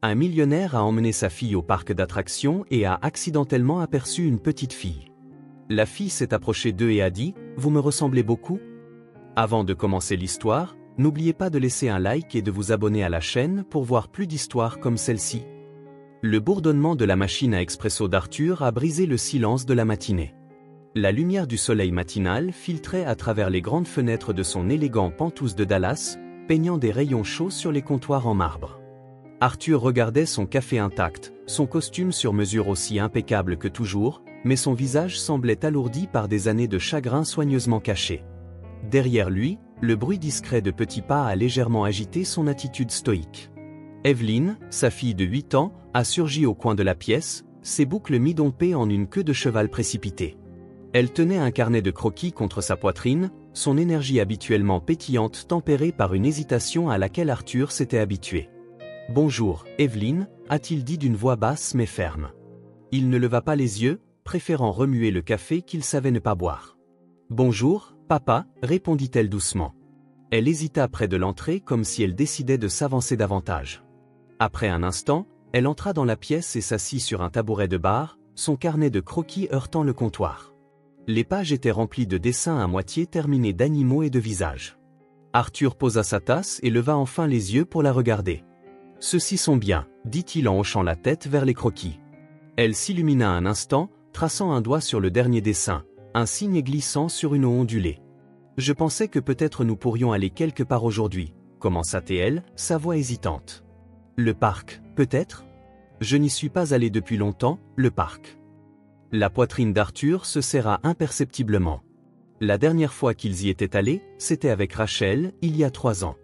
Un millionnaire a emmené sa fille au parc d'attractions et a accidentellement aperçu une petite fille. La fille s'est approchée d'eux et a dit « Vous me ressemblez beaucoup ?» Avant de commencer l'histoire, n'oubliez pas de laisser un like et de vous abonner à la chaîne pour voir plus d'histoires comme celle-ci. Le bourdonnement de la machine à expresso d'Arthur a brisé le silence de la matinée. La lumière du soleil matinal filtrait à travers les grandes fenêtres de son élégant penthouse de Dallas, peignant des rayons chauds sur les comptoirs en marbre. Arthur regardait son café intact, son costume sur mesure aussi impeccable que toujours, mais son visage semblait alourdi par des années de chagrin soigneusement cachés. Derrière lui, le bruit discret de petits pas a légèrement agité son attitude stoïque. Evelyn, sa fille de 8 ans, a surgi au coin de la pièce, ses boucles mi-dompées en une queue de cheval précipitée. Elle tenait un carnet de croquis contre sa poitrine, son énergie habituellement pétillante tempérée par une hésitation à laquelle Arthur s'était habitué. « Bonjour, Evelyn », a-t-il dit d'une voix basse mais ferme. Il ne leva pas les yeux, préférant remuer le café qu'il savait ne pas boire. « Bonjour, papa », répondit-elle doucement. Elle hésita près de l'entrée comme si elle décidait de s'avancer davantage. Après un instant, elle entra dans la pièce et s'assit sur un tabouret de bar, son carnet de croquis heurtant le comptoir. Les pages étaient remplies de dessins à moitié terminés d'animaux et de visages. Arthur posa sa tasse et leva enfin les yeux pour la regarder. « Ceux-ci sont bien », dit-il en hochant la tête vers les croquis. Elle s'illumina un instant, traçant un doigt sur le dernier dessin, un signe glissant sur une eau ondulée. « Je pensais que peut-être nous pourrions aller quelque part aujourd'hui », commença-t-elle, sa voix hésitante. « Le parc, peut-être ? Je n'y suis pas allé depuis longtemps, le parc. » La poitrine d'Arthur se serra imperceptiblement. La dernière fois qu'ils y étaient allés, c'était avec Rachel, il y a 3 ans.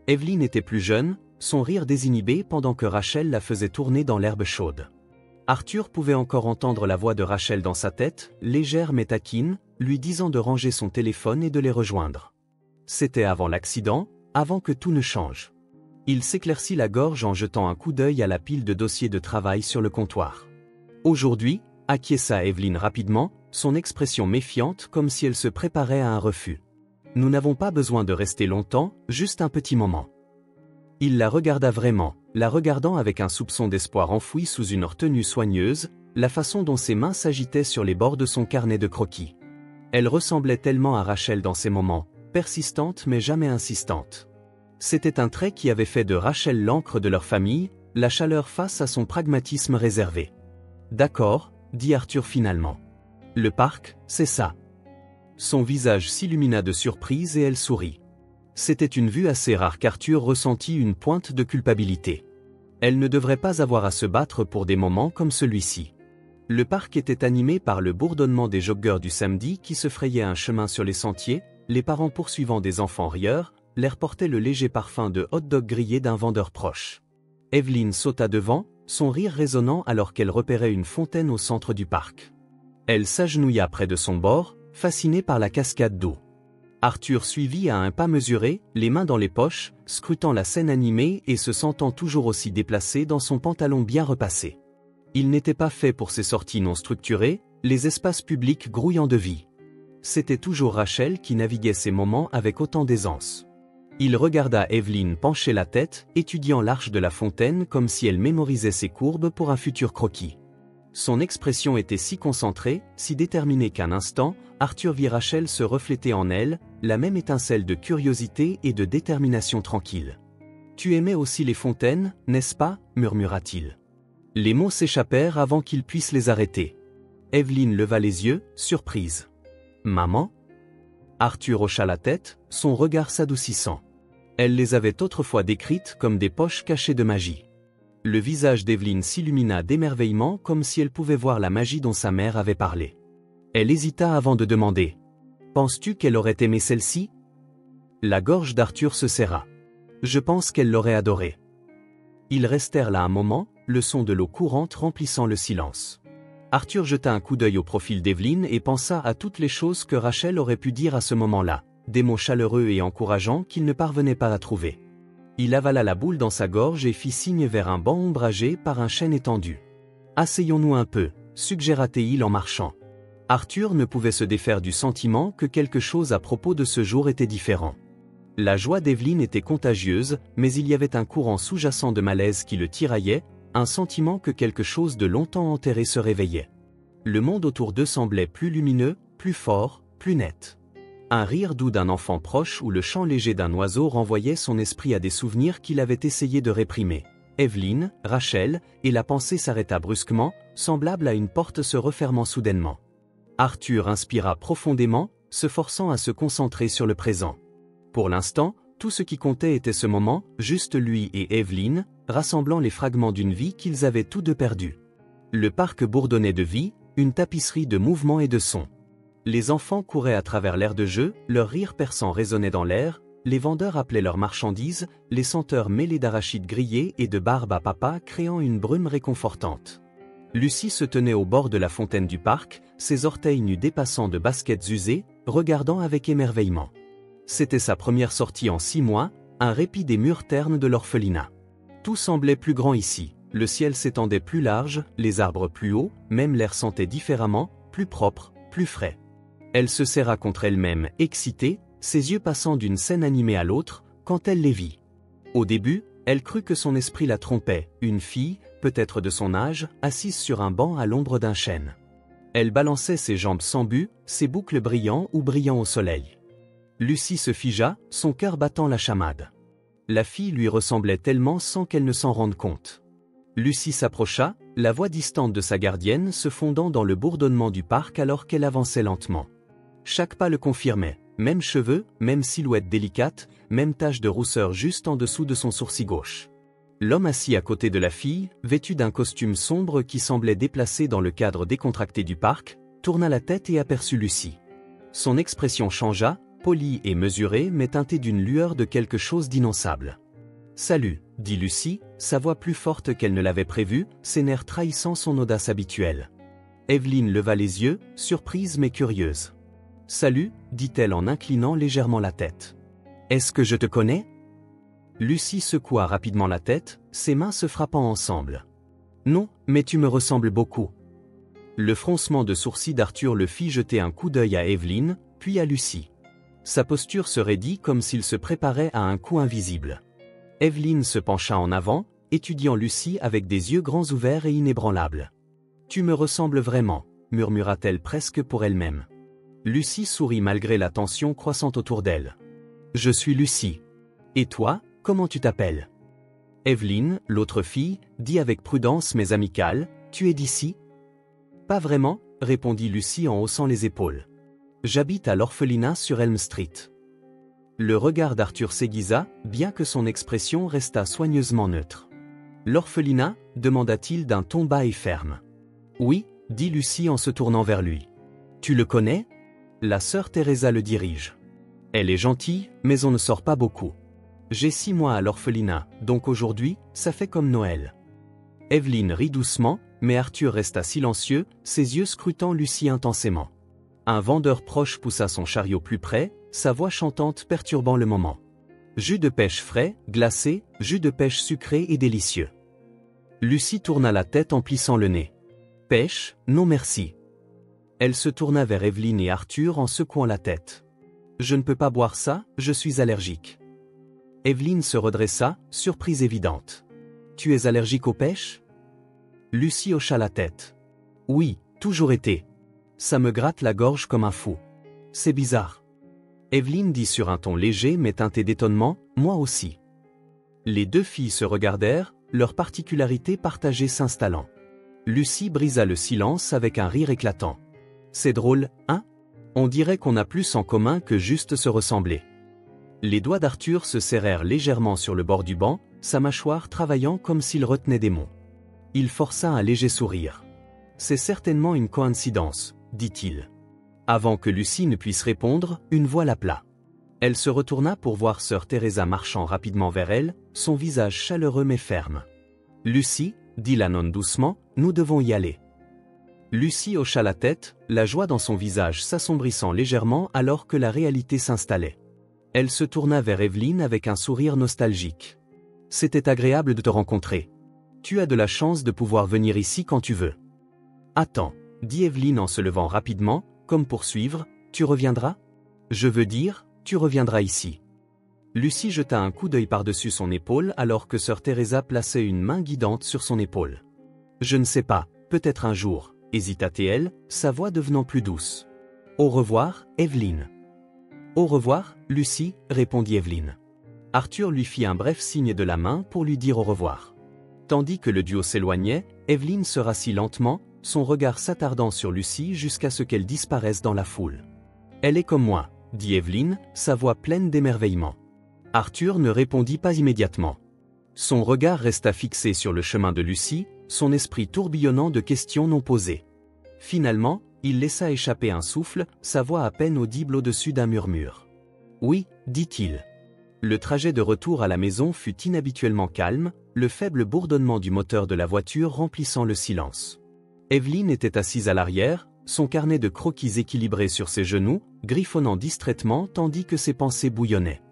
Evelyn était plus jeune, son rire désinhibé pendant que Rachel la faisait tourner dans l'herbe chaude. Arthur pouvait encore entendre la voix de Rachel dans sa tête, légère mais taquine, lui disant de ranger son téléphone et de les rejoindre. C'était avant l'accident, avant que tout ne change. Il s'éclaircit la gorge en jetant un coup d'œil à la pile de dossiers de travail sur le comptoir. Aujourd'hui, acquiesça Evelyn rapidement, son expression méfiante comme si elle se préparait à un refus. Nous n'avons pas besoin de rester longtemps, juste un petit moment. Il la regarda vraiment, la regardant avec un soupçon d'espoir enfoui sous une retenue soigneuse, la façon dont ses mains s'agitaient sur les bords de son carnet de croquis. Elle ressemblait tellement à Rachel dans ces moments, persistante mais jamais insistante. C'était un trait qui avait fait de Rachel l'encre de leur famille, la chaleur face à son pragmatisme réservé. « D'accord », dit Arthur finalement. « Le parc, c'est ça. » Son visage s'illumina de surprise et elle sourit. C'était une vue assez rare qu'Arthur ressentit une pointe de culpabilité. Elle ne devrait pas avoir à se battre pour des moments comme celui-ci. Le parc était animé par le bourdonnement des joggeurs du samedi qui se frayaient un chemin sur les sentiers, les parents poursuivant des enfants rieurs, l'air portait le léger parfum de hot-dog grillé d'un vendeur proche. Evelyn sauta devant, son rire résonnant alors qu'elle repérait une fontaine au centre du parc. Elle s'agenouilla près de son bord, fascinée par la cascade d'eau. Arthur suivit à un pas mesuré, les mains dans les poches, scrutant la scène animée et se sentant toujours aussi déplacé dans son pantalon bien repassé. Il n'était pas fait pour ces sorties non structurées, les espaces publics grouillant de vie. C'était toujours Rachel qui naviguait ces moments avec autant d'aisance. Il regarda Evelyn pencher la tête, étudiant l'arche de la fontaine comme si elle mémorisait ses courbes pour un futur croquis. Son expression était si concentrée, si déterminée qu'un instant, Arthur vit Rachel se refléter en elle, la même étincelle de curiosité et de détermination tranquille. « Tu aimais aussi les fontaines, n'est-ce pas ?» murmura-t-il. Les mots s'échappèrent avant qu'il puisse les arrêter. Evelyn leva les yeux, surprise. « Maman ?» Arthur hocha la tête, son regard s'adoucissant. Elle les avait autrefois décrites comme des poches cachées de magie. Le visage d'Evelyn s'illumina d'émerveillement comme si elle pouvait voir la magie dont sa mère avait parlé. Elle hésita avant de demander. « Penses-tu qu'elle aurait aimé celle-ci » La gorge d'Arthur se serra. « Je pense qu'elle l'aurait adorée. » Ils restèrent là un moment, le son de l'eau courante remplissant le silence. Arthur jeta un coup d'œil au profil d'Evelyn et pensa à toutes les choses que Rachel aurait pu dire à ce moment-là, des mots chaleureux et encourageants qu'il ne parvenait pas à trouver. Il avala la boule dans sa gorge et fit signe vers un banc ombragé par un chêne étendu. « Asseyons-nous un peu », suggéra-t-il en marchant. Arthur ne pouvait se défaire du sentiment que quelque chose à propos de ce jour était différent. La joie d'Evelyne était contagieuse, mais il y avait un courant sous-jacent de malaise qui le tiraillait, un sentiment que quelque chose de longtemps enterré se réveillait. Le monde autour d'eux semblait plus lumineux, plus fort, plus net. Un rire doux d'un enfant proche ou le chant léger d'un oiseau renvoyait son esprit à des souvenirs qu'il avait essayé de réprimer. Evelyne, Rachel, et la pensée s'arrêta brusquement, semblable à une porte se refermant soudainement. Arthur inspira profondément, se forçant à se concentrer sur le présent. Pour l'instant, tout ce qui comptait était ce moment, juste lui et Evelyne, rassemblant les fragments d'une vie qu'ils avaient tous deux perdue. Le parc bourdonnait de vie, une tapisserie de mouvements et de sons. Les enfants couraient à travers l'aire de jeu, leur rire perçant résonnait dans l'air, les vendeurs appelaient leurs marchandises, les senteurs mêlées d'arachides grillés et de barbe à papa créant une brume réconfortante. Lucie se tenait au bord de la fontaine du parc, ses orteils nus dépassant de baskets usées, regardant avec émerveillement. C'était sa première sortie en 6 mois, un répit des murs ternes de l'orphelinat. Tout semblait plus grand ici, le ciel s'étendait plus large, les arbres plus hauts, même l'air sentait différemment, plus propre, plus frais. Elle se serra contre elle-même, excitée, ses yeux passant d'une scène animée à l'autre, quand elle les vit. Au début, elle crut que son esprit la trompait, une fille, peut-être de son âge, assise sur un banc à l'ombre d'un chêne. Elle balançait ses jambes sans but, ses boucles brillant ou brillant au soleil. Lucie se figea, son cœur battant la chamade. La fille lui ressemblait tellement sans qu'elle ne s'en rende compte. Lucie s'approcha, la voix distante de sa gardienne se fondant dans le bourdonnement du parc alors qu'elle avançait lentement. Chaque pas le confirmait, même cheveux, même silhouette délicate, même tache de rousseur juste en dessous de son sourcil gauche. L'homme assis à côté de la fille, vêtu d'un costume sombre qui semblait déplacé dans le cadre décontracté du parc, tourna la tête et aperçut Lucie. Son expression changea, polie et mesurée mais teintée d'une lueur de quelque chose d'innonçable. « Salut », dit Lucie, sa voix plus forte qu'elle ne l'avait prévu, ses nerfs trahissant son audace habituelle. Evelyne leva les yeux, surprise mais curieuse. « Salut », dit-elle en inclinant légèrement la tête. « Est-ce que je te connais ?» Lucie secoua rapidement la tête, ses mains se frappant ensemble. « Non, mais tu me ressembles beaucoup. » Le froncement de sourcils d'Arthur le fit jeter un coup d'œil à Evelyne, puis à Lucie. Sa posture se raidit comme s'il se préparait à un coup invisible. Evelyne se pencha en avant, étudiant Lucie avec des yeux grands ouverts et inébranlables. « Tu me ressembles vraiment », murmura-t-elle presque pour elle-même. Lucie sourit malgré la tension croissante autour d'elle. « Je suis Lucie. Et toi, comment tu t'appelles » Evelyne, l'autre fille, dit avec prudence mais amicale, « Tu es d'ici » ? « Pas vraiment » répondit Lucie en haussant les épaules. « J'habite à l'orphelinat sur Elm Street. » Le regard d'Arthur s'aiguisa, bien que son expression restât soigneusement neutre. « L'orphelinat » demanda-t-il d'un ton bas et ferme. « Oui » dit Lucie en se tournant vers lui. « Tu le connais » La sœur Teresa le dirige. « Elle est gentille, mais on ne sort pas beaucoup. J'ai 6 mois à l'orphelinat, donc aujourd'hui, ça fait comme Noël. » Evelyne rit doucement, mais Arthur resta silencieux, ses yeux scrutant Lucie intensément. Un vendeur proche poussa son chariot plus près, sa voix chantante perturbant le moment. Jus de pêche frais, glacé, jus de pêche sucré et délicieux. Lucie tourna la tête en plissant le nez. Pêche, non merci. Elle se tourna vers Evelyne et Arthur en secouant la tête. Je ne peux pas boire ça, je suis allergique. Evelyne se redressa, surprise évidente. Tu es allergique aux pêches ? Lucie hocha la tête. Oui, toujours été. Ça me gratte la gorge comme un fou. C'est bizarre. Evelyne dit sur un ton léger mais teinté d'étonnement, moi aussi. Les deux filles se regardèrent, leur particularité partagée s'installant. Lucie brisa le silence avec un rire éclatant. C'est drôle, hein ? On dirait qu'on a plus en commun que juste se ressembler. Les doigts d'Arthur se serrèrent légèrement sur le bord du banc, sa mâchoire travaillant comme s'il retenait des mots. Il força un léger sourire. C'est certainement une coïncidence, dit-il. Avant que Lucie ne puisse répondre, une voix l'appela. Elle se retourna pour voir sœur Teresa marchant rapidement vers elle, son visage chaleureux mais ferme. « Lucie, dit la nonne doucement, nous devons y aller. » Lucie hocha la tête, la joie dans son visage s'assombrissant légèrement alors que la réalité s'installait. Elle se tourna vers Evelyne avec un sourire nostalgique. « C'était agréable de te rencontrer. Tu as de la chance de pouvoir venir ici quand tu veux. »« Attends, » dit Evelyne en se levant rapidement, comme pour suivre, « tu reviendras ? Je veux dire, tu reviendras ici. » Lucie jeta un coup d'œil par-dessus son épaule alors que sœur Teresa plaçait une main guidante sur son épaule. Je ne sais pas, peut-être un jour, hésita-t-elle, sa voix devenant plus douce. Au revoir, Evelyne. Au revoir, Lucie, répondit Evelyne. Arthur lui fit un bref signe de la main pour lui dire au revoir. Tandis que le duo s'éloignait, Evelyne se rassit lentement, son regard s'attardant sur Lucie jusqu'à ce qu'elle disparaisse dans la foule. Elle est comme moi, dit Evelyne, sa voix pleine d'émerveillement. Arthur ne répondit pas immédiatement. Son regard resta fixé sur le chemin de Lucie, son esprit tourbillonnant de questions non posées. Finalement, il laissa échapper un souffle, sa voix à peine audible au-dessus d'un murmure. Oui, dit-il. Le trajet de retour à la maison fut inhabituellement calme, le faible bourdonnement du moteur de la voiture remplissant le silence. Evelyne était assise à l'arrière, son carnet de croquis équilibré sur ses genoux, griffonnant distraitement tandis que ses pensées bouillonnaient.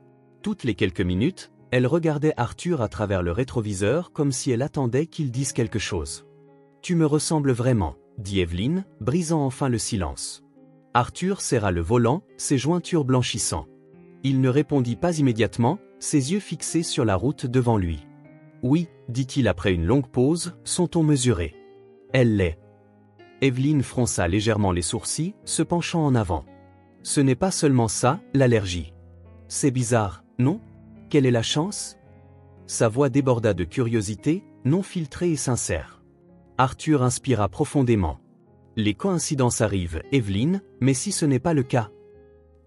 Toutes les quelques minutes, elle regardait Arthur à travers le rétroviseur comme si elle attendait qu'il dise quelque chose. « Tu me ressembles vraiment », dit Evelyne, brisant enfin le silence. Arthur serra le volant, ses jointures blanchissant. Il ne répondit pas immédiatement, ses yeux fixés sur la route devant lui. « Oui, dit-il après une longue pause, son ton mesuré. Elle l'est. » Evelyne fronça légèrement les sourcils, se penchant en avant. « Ce n'est pas seulement ça, l'allergie. C'est bizarre, non ? Quelle est la chance ?» Sa voix déborda de curiosité, non filtrée et sincère. Arthur inspira profondément. « Les coïncidences arrivent, Evelyne, mais si ce n'est pas le cas ?»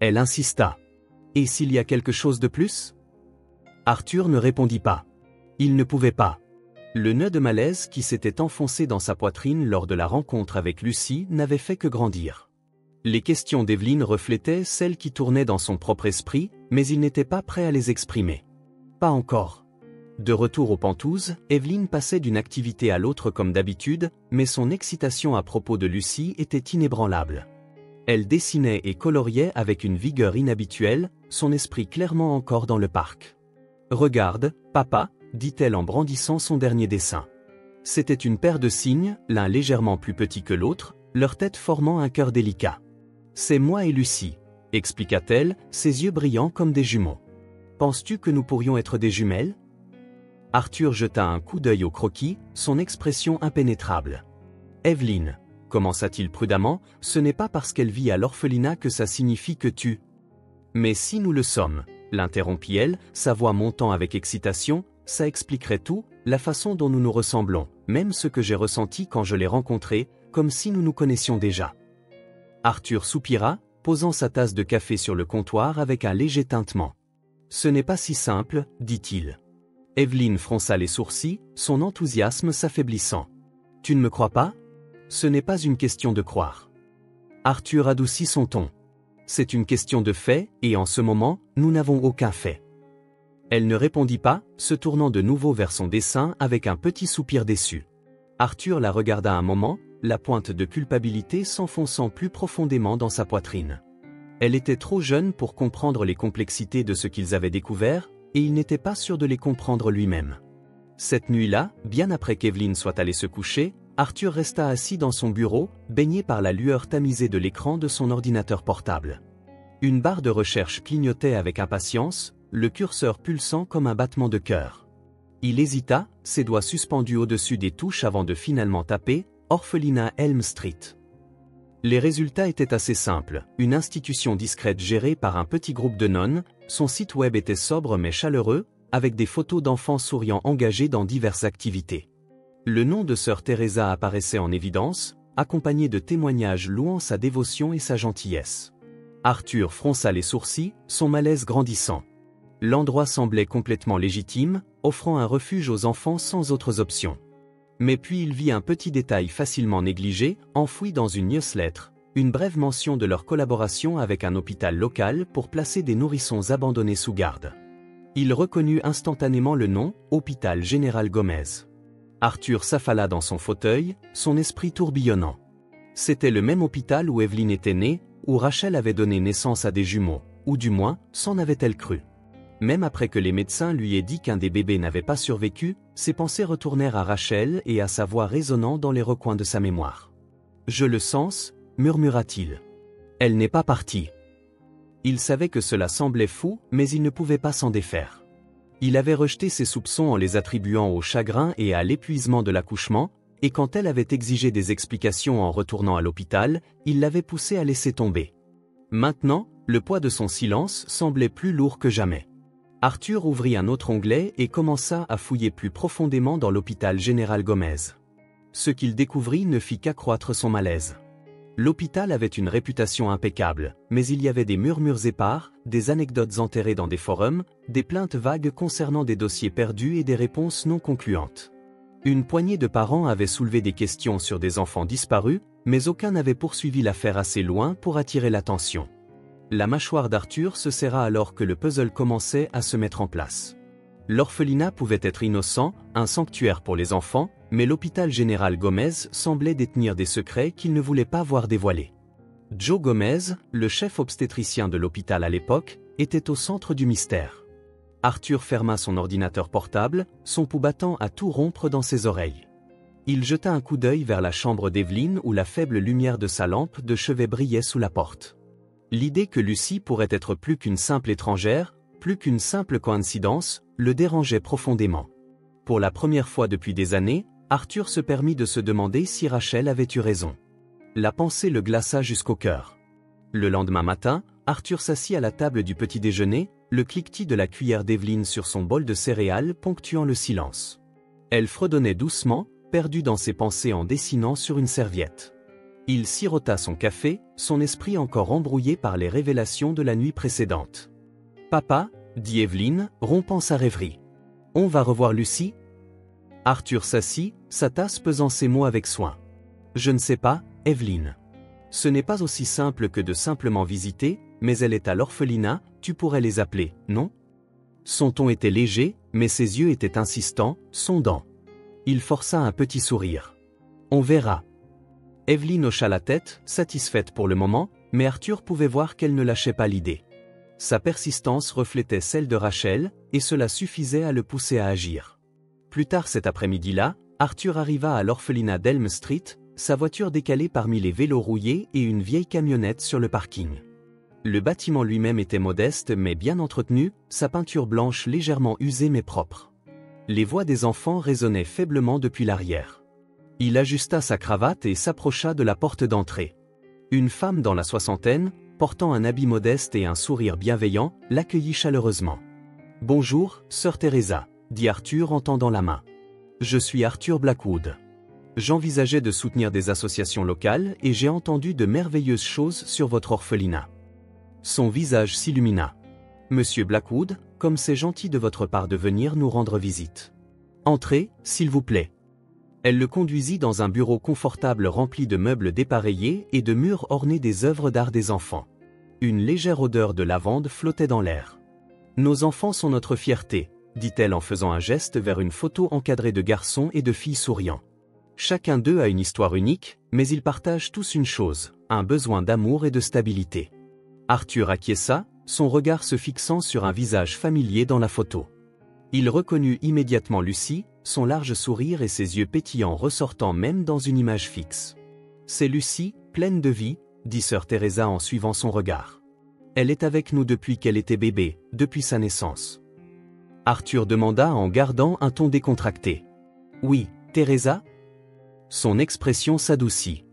Elle insista. « Et s'il y a quelque chose de plus ?» Arthur ne répondit pas. Il ne pouvait pas. Le nœud de malaise qui s'était enfoncé dans sa poitrine lors de la rencontre avec Lucie n'avait fait que grandir. Les questions d'Evelyne reflétaient celles qui tournaient dans son propre esprit, mais il n'était pas prêt à les exprimer. Pas encore. De retour aux Pentouzes, Evelyne passait d'une activité à l'autre comme d'habitude, mais son excitation à propos de Lucie était inébranlable. Elle dessinait et coloriait avec une vigueur inhabituelle, son esprit clairement encore dans le parc. « Regarde, papa », dit-elle en brandissant son dernier dessin. C'était une paire de cygnes, l'un légèrement plus petit que l'autre, leur tête formant un cœur délicat. « C'est moi et Lucie », expliqua-t-elle, ses yeux brillants comme des jumeaux. « Penses-tu que nous pourrions être des jumelles ?» Arthur jeta un coup d'œil au croquis, son expression impénétrable. « Evelyne, commença-t-il prudemment, ce n'est pas parce qu'elle vit à l'orphelinat que ça signifie que tu... » « Mais si nous le sommes, » l'interrompit-elle, sa voix montant avec excitation, ça expliquerait tout, la façon dont nous nous ressemblons, même ce que j'ai ressenti quand je l'ai rencontré, comme si nous nous connaissions déjà. Arthur soupira, posant sa tasse de café sur le comptoir avec un léger tintement. « Ce n'est pas si simple, dit-il. » Evelyne fronça les sourcils, son enthousiasme s'affaiblissant. « Tu ne me crois pas ? Ce n'est pas une question de croire. » Arthur adoucit son ton. « C'est une question de fait, et en ce moment, nous n'avons aucun fait. » Elle ne répondit pas, se tournant de nouveau vers son dessin avec un petit soupir déçu. Arthur la regarda un moment, la pointe de culpabilité s'enfonçant plus profondément dans sa poitrine. Elle était trop jeune pour comprendre les complexités de ce qu'ils avaient découvert, et il n'était pas sûr de les comprendre lui-même. Cette nuit-là, bien après qu'Evelyne soit allée se coucher, Arthur resta assis dans son bureau, baigné par la lueur tamisée de l'écran de son ordinateur portable. Une barre de recherche clignotait avec impatience, le curseur pulsant comme un battement de cœur. Il hésita, ses doigts suspendus au-dessus des touches avant de finalement taper « Orphelinat Elm Street ». Les résultats étaient assez simples, une institution discrète gérée par un petit groupe de nonnes, son site web était sobre mais chaleureux, avec des photos d'enfants souriants engagés dans diverses activités. Le nom de sœur Teresa apparaissait en évidence, accompagné de témoignages louant sa dévotion et sa gentillesse. Arthur fronça les sourcils, son malaise grandissant. L'endroit semblait complètement légitime, offrant un refuge aux enfants sans autres options. Mais puis il vit un petit détail facilement négligé, enfoui dans une newsletter, une brève mention de leur collaboration avec un hôpital local pour placer des nourrissons abandonnés sous garde. Il reconnut instantanément le nom, Hôpital Général Gomez. Arthur s'affala dans son fauteuil, son esprit tourbillonnant. C'était le même hôpital où Evelyne était née, où Rachel avait donné naissance à des jumeaux, ou du moins, s'en avait-elle cru. Même après que les médecins lui aient dit qu'un des bébés n'avait pas survécu, ses pensées retournèrent à Rachel et à sa voix résonnant dans les recoins de sa mémoire. « Je le sens » murmura-t-il. « Elle n'est pas partie. » Il savait que cela semblait fou, mais il ne pouvait pas s'en défaire. Il avait rejeté ses soupçons en les attribuant au chagrin et à l'épuisement de l'accouchement, et quand elle avait exigé des explications en retournant à l'hôpital, il l'avait poussée à laisser tomber. Maintenant, le poids de son silence semblait plus lourd que jamais. Arthur ouvrit un autre onglet et commença à fouiller plus profondément dans l'hôpital général Gomez. Ce qu'il découvrit ne fit qu'accroître son malaise. L'hôpital avait une réputation impeccable, mais il y avait des murmures épars, des anecdotes enterrées dans des forums, des plaintes vagues concernant des dossiers perdus et des réponses non concluantes. Une poignée de parents avaient soulevé des questions sur des enfants disparus, mais aucun n'avait poursuivi l'affaire assez loin pour attirer l'attention. La mâchoire d'Arthur se serra alors que le puzzle commençait à se mettre en place. L'orphelinat pouvait être innocent, un sanctuaire pour les enfants, mais l'hôpital général Gomez semblait détenir des secrets qu'il ne voulait pas voir dévoilés. Joe Gomez, le chef obstétricien de l'hôpital à l'époque, était au centre du mystère. Arthur ferma son ordinateur portable, son pouls battant à tout rompre dans ses oreilles. Il jeta un coup d'œil vers la chambre d'Evelyn où la faible lumière de sa lampe de chevet brillait sous la porte. L'idée que Lucy pourrait être plus qu'une simple étrangère, plus qu'une simple coïncidence, le dérangeait profondément. Pour la première fois depuis des années, Arthur se permit de se demander si Rachel avait eu raison. La pensée le glaça jusqu'au cœur. Le lendemain matin, Arthur s'assit à la table du petit déjeuner, le cliquetis de la cuillère d'Evelyn sur son bol de céréales ponctuant le silence. Elle fredonnait doucement, perdue dans ses pensées en dessinant sur une serviette. Il sirota son café, son esprit encore embrouillé par les révélations de la nuit précédente. « Papa » dit Evelyn, rompant sa rêverie. « On va revoir Lucy ?» Arthur s'assit, sa tasse pesant ses mots avec soin. « Je ne sais pas, Evelyn. Ce n'est pas aussi simple que de simplement visiter, mais elle est à l'orphelinat, tu pourrais les appeler, non ?» Son ton était léger, mais ses yeux étaient insistants, sondants. Il força un petit sourire. « On verra. » Evelyn hocha la tête, satisfaite pour le moment, mais Arthur pouvait voir qu'elle ne lâchait pas l'idée. Sa persistance reflétait celle de Rachel, et cela suffisait à le pousser à agir. Plus tard cet après-midi-là, Arthur arriva à l'orphelinat d'Elm Street, sa voiture décalée parmi les vélos rouillés et une vieille camionnette sur le parking. Le bâtiment lui-même était modeste mais bien entretenu, sa peinture blanche légèrement usée mais propre. Les voix des enfants résonnaient faiblement depuis l'arrière. Il ajusta sa cravate et s'approcha de la porte d'entrée. Une femme dans la soixantaine, portant un habit modeste et un sourire bienveillant, l'accueillit chaleureusement. « Bonjour, sœur Teresa », dit Arthur en tendant la main. « Je suis Arthur Blackwood. J'envisageais de soutenir des associations locales et j'ai entendu de merveilleuses choses sur votre orphelinat. » Son visage s'illumina. « Monsieur Blackwood, comme c'est gentil de votre part de venir nous rendre visite. Entrez, s'il vous plaît. » Elle le conduisit dans un bureau confortable rempli de meubles dépareillés et de murs ornés des œuvres d'art des enfants. Une légère odeur de lavande flottait dans l'air. « Nos enfants sont notre fierté, » dit-elle en faisant un geste vers une photo encadrée de garçons et de filles souriants. Chacun d'eux a une histoire unique, mais ils partagent tous une chose, un besoin d'amour et de stabilité. Arthur acquiesça, son regard se fixant sur un visage familier dans la photo. Il reconnut immédiatement Lucy, son large sourire et ses yeux pétillants ressortant même dans une image fixe. « C'est Lucy, pleine de vie », dit sœur Teresa en suivant son regard. « Elle est avec nous depuis qu'elle était bébé, depuis sa naissance. » Arthur demanda en gardant un ton décontracté. « Oui, Teresa ?» Son expression s'adoucit.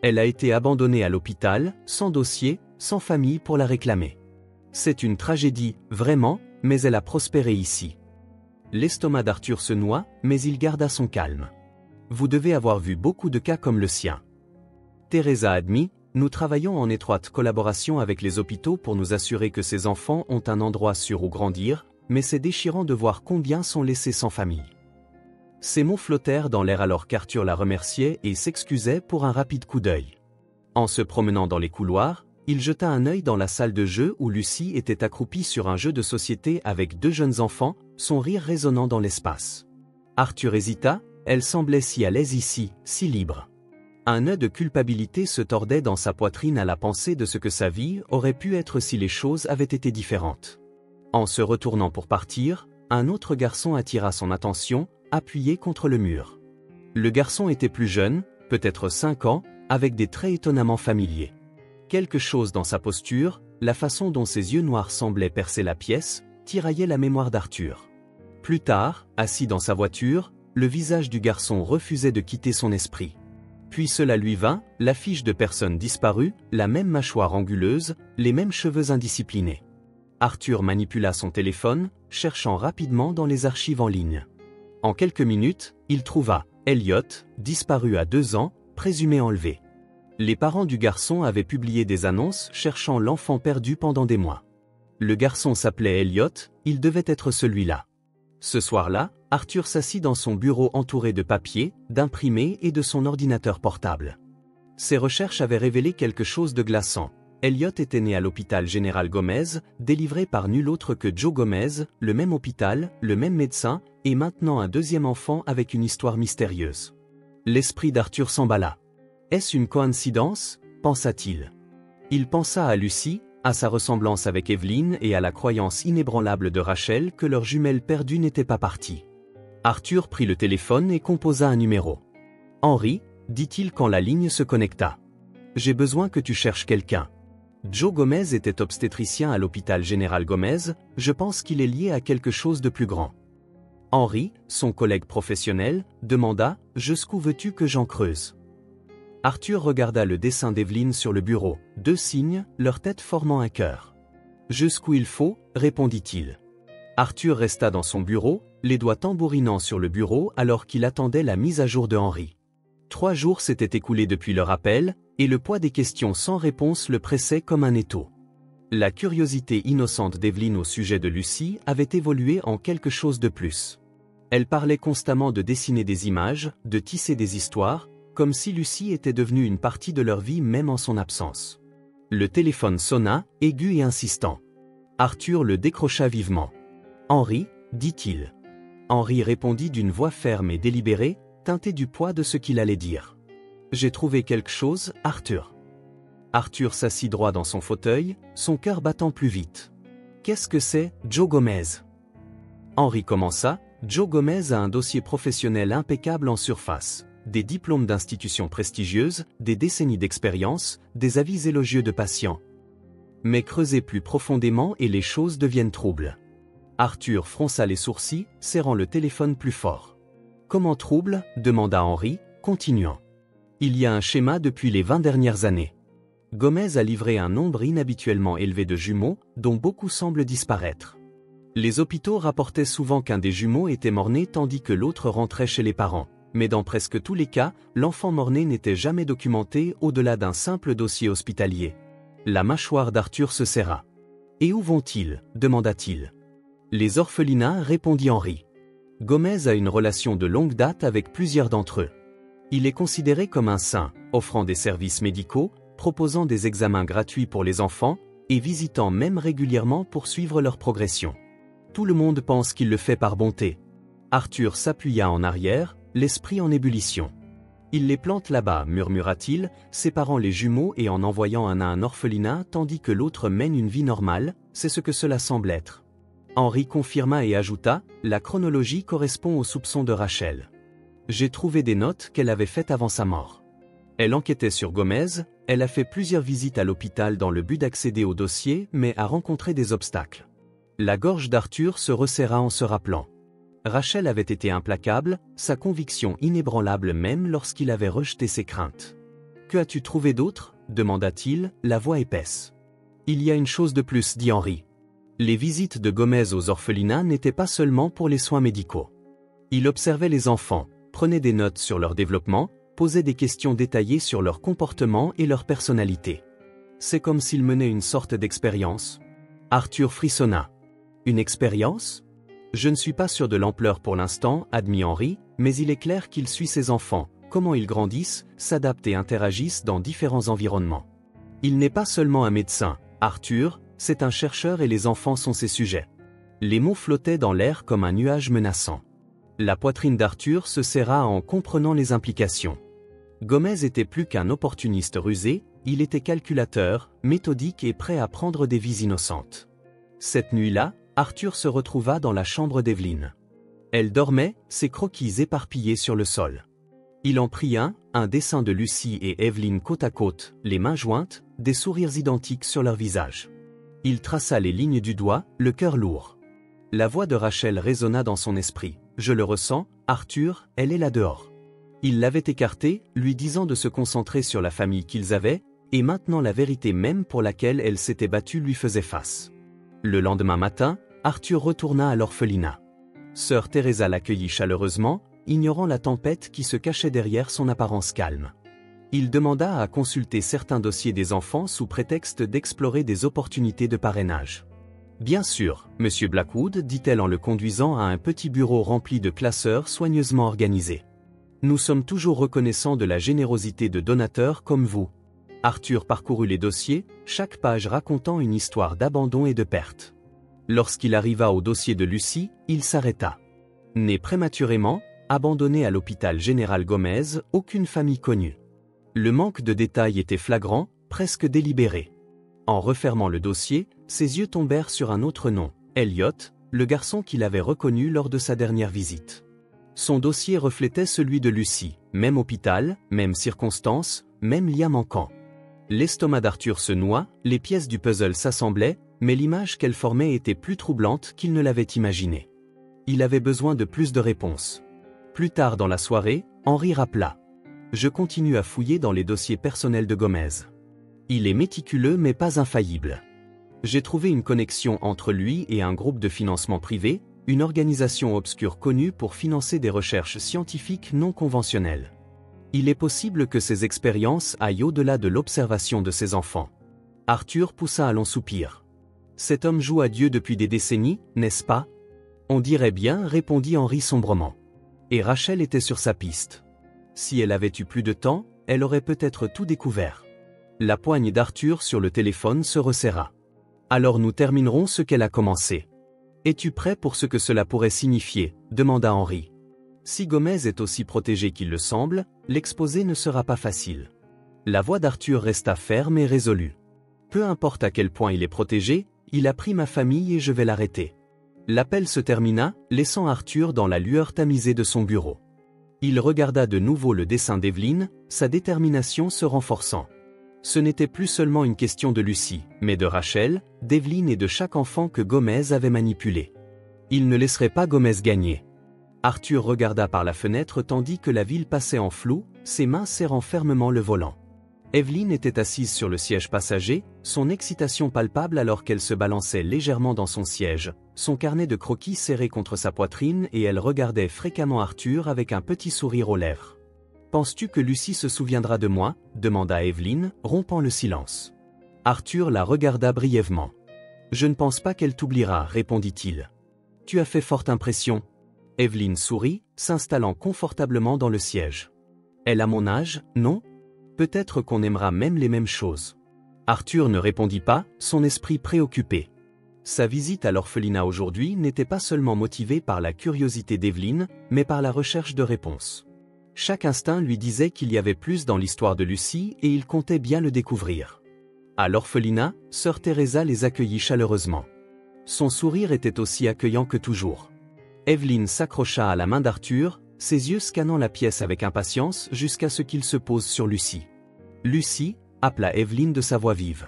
Elle a été abandonnée à l'hôpital, sans dossier, sans famille pour la réclamer. C'est une tragédie, vraiment, mais elle a prospéré ici. L'estomac d'Arthur se noua, mais il garda son calme. Vous devez avoir vu beaucoup de cas comme le sien. Teresa admit, nous travaillons en étroite collaboration avec les hôpitaux pour nous assurer que ces enfants ont un endroit sûr où grandir, mais c'est déchirant de voir combien sont laissés sans famille. Ces mots flottèrent dans l'air alors qu'Arthur la remerciait et s'excusait pour un rapide coup d'œil. En se promenant dans les couloirs, il jeta un œil dans la salle de jeu où Lucy était accroupie sur un jeu de société avec deux jeunes enfants, son rire résonnant dans l'espace. Arthur hésita, elle semblait si à l'aise ici, si libre. Un nœud de culpabilité se tordait dans sa poitrine à la pensée de ce que sa vie aurait pu être si les choses avaient été différentes. En se retournant pour partir, un autre garçon attira son attention, appuyé contre le mur. Le garçon était plus jeune, peut-être 5 ans, avec des traits étonnamment familiers. Quelque chose dans sa posture, la façon dont ses yeux noirs semblaient percer la pièce, tiraillait la mémoire d'Arthur. Plus tard, assis dans sa voiture, le visage du garçon refusait de quitter son esprit. Puis cela lui vint, l'affiche de personne disparue, la même mâchoire anguleuse, les mêmes cheveux indisciplinés. Arthur manipula son téléphone, cherchant rapidement dans les archives en ligne. En quelques minutes, il trouva Elliot, disparu à 2 ans, présumé enlevé. Les parents du garçon avaient publié des annonces cherchant l'enfant perdu pendant des mois. Le garçon s'appelait Elliot, il devait être celui-là. Ce soir-là, Arthur s'assit dans son bureau entouré de papiers, d'imprimés et de son ordinateur portable. Ses recherches avaient révélé quelque chose de glaçant. Elliot était né à l'hôpital Général Gomez, délivré par nul autre que Joe Gomez, le même hôpital, le même médecin, et maintenant un deuxième enfant avec une histoire mystérieuse. L'esprit d'Arthur s'emballa. Est-ce une coïncidence, pensa-t-il. Il pensa à Lucie, à sa ressemblance avec Evelyn et à la croyance inébranlable de Rachel que leur jumelle perdue n'était pas partie. Arthur prit le téléphone et composa un numéro. « Henry, dit-il quand la ligne se connecta. J'ai besoin que tu cherches quelqu'un. Joe Gomez était obstétricien à l'hôpital Général Gomez, je pense qu'il est lié à quelque chose de plus grand. » Henry, son collègue professionnel, demanda « Jusqu'où veux-tu que j'en creuse ?» Arthur regarda le dessin d'Evelyn sur le bureau, 2 signes, leur tête formant un cœur. « Jusqu'où il faut, répondit-il. Arthur resta dans son bureau, les doigts tambourinant sur le bureau alors qu'il attendait la mise à jour de Henry. 3 jours s'étaient écoulés depuis leur appel, et le poids des questions sans réponse le pressait comme un étau. La curiosité innocente d'Evelyn au sujet de Lucie avait évolué en quelque chose de plus. Elle parlait constamment de dessiner des images, de tisser des histoires, comme si Lucie était devenue une partie de leur vie même en son absence. Le téléphone sonna, aigu et insistant. Arthur le décrocha vivement. « Henry, dit-il. » Henry répondit d'une voix ferme et délibérée, teintée du poids de ce qu'il allait dire. « J'ai trouvé quelque chose, Arthur. » Arthur s'assit droit dans son fauteuil, son cœur battant plus vite. « Qu'est-ce que c'est, Joe Gomez ?» Henry commença. Joe Gomez a un dossier professionnel impeccable en surface. Des diplômes d'institutions prestigieuses, des décennies d'expérience, des avis élogieux de patients. Mais creusez plus profondément et les choses deviennent troubles. Arthur fronça les sourcils, serrant le téléphone plus fort. « Comment trouble ?» demanda Henry, continuant. « Il y a un schéma depuis les 20 dernières années. Gomez a livré un nombre inhabituellement élevé de jumeaux, dont beaucoup semblent disparaître. Les hôpitaux rapportaient souvent qu'un des jumeaux était mort-né tandis que l'autre rentrait chez les parents. Mais dans presque tous les cas, l'enfant mort-né n'était jamais documenté au-delà d'un simple dossier hospitalier. » La mâchoire d'Arthur se serra. « Et où vont-ils » demanda-t-il. « Les orphelinats, répondit Henry. Gomez a une relation de longue date avec plusieurs d'entre eux. Il est considéré comme un saint, offrant des services médicaux, proposant des examens gratuits pour les enfants, et visitant même régulièrement pour suivre leur progression. Tout le monde pense qu'il le fait par bonté. » Arthur s'appuya en arrière, l'esprit en ébullition. « Il les plante là-bas, murmura-t-il, séparant les jumeaux et en envoyant un à un orphelinat tandis que l'autre mène une vie normale, c'est ce que cela semble être. » Henry confirma et ajouta, « La chronologie correspond aux soupçons de Rachel. J'ai trouvé des notes qu'elle avait faites avant sa mort. Elle enquêtait sur Gomez, elle a fait plusieurs visites à l'hôpital dans le but d'accéder au dossier mais a rencontré des obstacles. » La gorge d'Arthur se resserra en se rappelant. Rachel avait été implacable, sa conviction inébranlable même lorsqu'il avait rejeté ses craintes. « Que as-tu trouvé d'autre » demanda-t-il, la voix épaisse. « Il y a une chose de plus, dit Henry. Les visites de Gomez aux orphelinats n'étaient pas seulement pour les soins médicaux. Il observait les enfants, prenait des notes sur leur développement, posait des questions détaillées sur leur comportement et leur personnalité. C'est comme s'il menait une sorte d'expérience. » Arthur frissonna. « Une expérience ? Je ne suis pas sûr de l'ampleur pour l'instant, admit Henry, mais il est clair qu'il suit ses enfants, comment ils grandissent, s'adaptent et interagissent dans différents environnements. Il n'est pas seulement un médecin, Arthur, c'est un chercheur et les enfants sont ses sujets. » Les mots flottaient dans l'air comme un nuage menaçant. La poitrine d'Arthur se serra en comprenant les implications. Gomez était plus qu'un opportuniste rusé, il était calculateur, méthodique et prêt à prendre des vies innocentes. Cette nuit-là, Arthur se retrouva dans la chambre d'Evelyn. Elle dormait, ses croquis éparpillés sur le sol. Il en prit un dessin de Lucie et Evelyn côte à côte, les mains jointes, des sourires identiques sur leurs visages. Il traça les lignes du doigt, le cœur lourd. La voix de Rachel résonna dans son esprit. « Je le ressens, Arthur, elle est là dehors. » Il l'avait écartée, lui disant de se concentrer sur la famille qu'ils avaient, et maintenant la vérité même pour laquelle elle s'était battue lui faisait face. Le lendemain matin, Arthur retourna à l'orphelinat. Sœur Teresa l'accueillit chaleureusement, ignorant la tempête qui se cachait derrière son apparence calme. Il demanda à consulter certains dossiers des enfants sous prétexte d'explorer des opportunités de parrainage. « Bien sûr, Monsieur Blackwood, dit-elle en le conduisant à un petit bureau rempli de classeurs soigneusement organisés. Nous sommes toujours reconnaissants de la générosité de donateurs comme vous. » Arthur parcourut les dossiers, chaque page racontant une histoire d'abandon et de perte. Lorsqu'il arriva au dossier de Lucie, il s'arrêta. Née prématurément, abandonnée à l'hôpital général Gomez, aucune famille connue. Le manque de détails était flagrant, presque délibéré. En refermant le dossier, ses yeux tombèrent sur un autre nom, Elliot, le garçon qu'il avait reconnu lors de sa dernière visite. Son dossier reflétait celui de Lucie, même hôpital, même circonstances, même lien manquant. L'estomac d'Arthur se noua, les pièces du puzzle s'assemblaient, mais l'image qu'elle formait était plus troublante qu'il ne l'avait imaginée. Il avait besoin de plus de réponses. Plus tard dans la soirée, Henri rappela. « Je continue à fouiller dans les dossiers personnels de Gomez. Il est méticuleux mais pas infaillible. J'ai trouvé une connexion entre lui et un groupe de financement privé, une organisation obscure connue pour financer des recherches scientifiques non conventionnelles. Il est possible que ces expériences aillent au-delà de l'observation de ses enfants. » Arthur poussa un long soupir. « Cet homme joue à Dieu depuis des décennies, n'est-ce pas ? » « On dirait bien, répondit Henri sombrement. Et Rachel était sur sa piste. Si elle avait eu plus de temps, elle aurait peut-être tout découvert. La poigne d'Arthur sur le téléphone se resserra. Alors nous terminerons ce qu'elle a commencé. Es-tu prêt pour ce que cela pourrait signifier ? Demanda Henri. Si Gomez est aussi protégé qu'il le semble, l'exposé ne sera pas facile. La voix d'Arthur resta ferme et résolue. Peu importe à quel point il est protégé, il a pris ma famille et je vais l'arrêter. L'appel se termina, laissant Arthur dans la lueur tamisée de son bureau. Il regarda de nouveau le dessin d'Evelyn, sa détermination se renforçant. Ce n'était plus seulement une question de Lucie, mais de Rachel, d'Evelyn et de chaque enfant que Gomez avait manipulé. Il ne laisserait pas Gomez gagner. Arthur regarda par la fenêtre tandis que la ville passait en flou, ses mains serrant fermement le volant. Evelyn était assise sur le siège passager, son excitation palpable alors qu'elle se balançait légèrement dans son siège, son carnet de croquis serré contre sa poitrine et elle regardait fréquemment Arthur avec un petit sourire aux lèvres. « Penses-tu que Lucie se souviendra de moi ?» demanda Evelyn, rompant le silence. Arthur la regarda brièvement. « Je ne pense pas qu'elle t'oubliera, répondit-il. Tu as fait forte impression. » Evelyn sourit, s'installant confortablement dans le siège. « Elle a mon âge, non ? Peut-être qu'on aimera même les mêmes choses. » Arthur ne répondit pas, son esprit préoccupé. Sa visite à l'orphelinat aujourd'hui n'était pas seulement motivée par la curiosité d'Evelyn, mais par la recherche de réponses. Chaque instinct lui disait qu'il y avait plus dans l'histoire de Lucie et il comptait bien le découvrir. À l'orphelinat, sœur Teresa les accueillit chaleureusement. Son sourire était aussi accueillant que toujours. Evelyn s'accrocha à la main d'Arthur, ses yeux scannant la pièce avec impatience jusqu'à ce qu'il se pose sur Lucie. « Lucie » appela Evelyn de sa voix vive.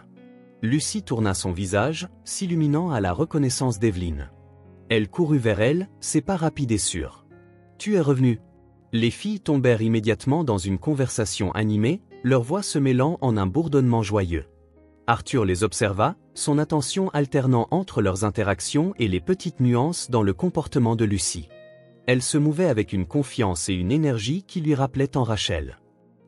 Lucie tourna son visage, s'illuminant à la reconnaissance d'Evelyn. Elle courut vers elle, ses pas rapides et sûrs. « Tu es revenue » Les filles tombèrent immédiatement dans une conversation animée, leurs voix se mêlant en un bourdonnement joyeux. Arthur les observa, son attention alternant entre leurs interactions et les petites nuances dans le comportement de Lucie. Elle se mouvait avec une confiance et une énergie qui lui rappelaient tant Rachel.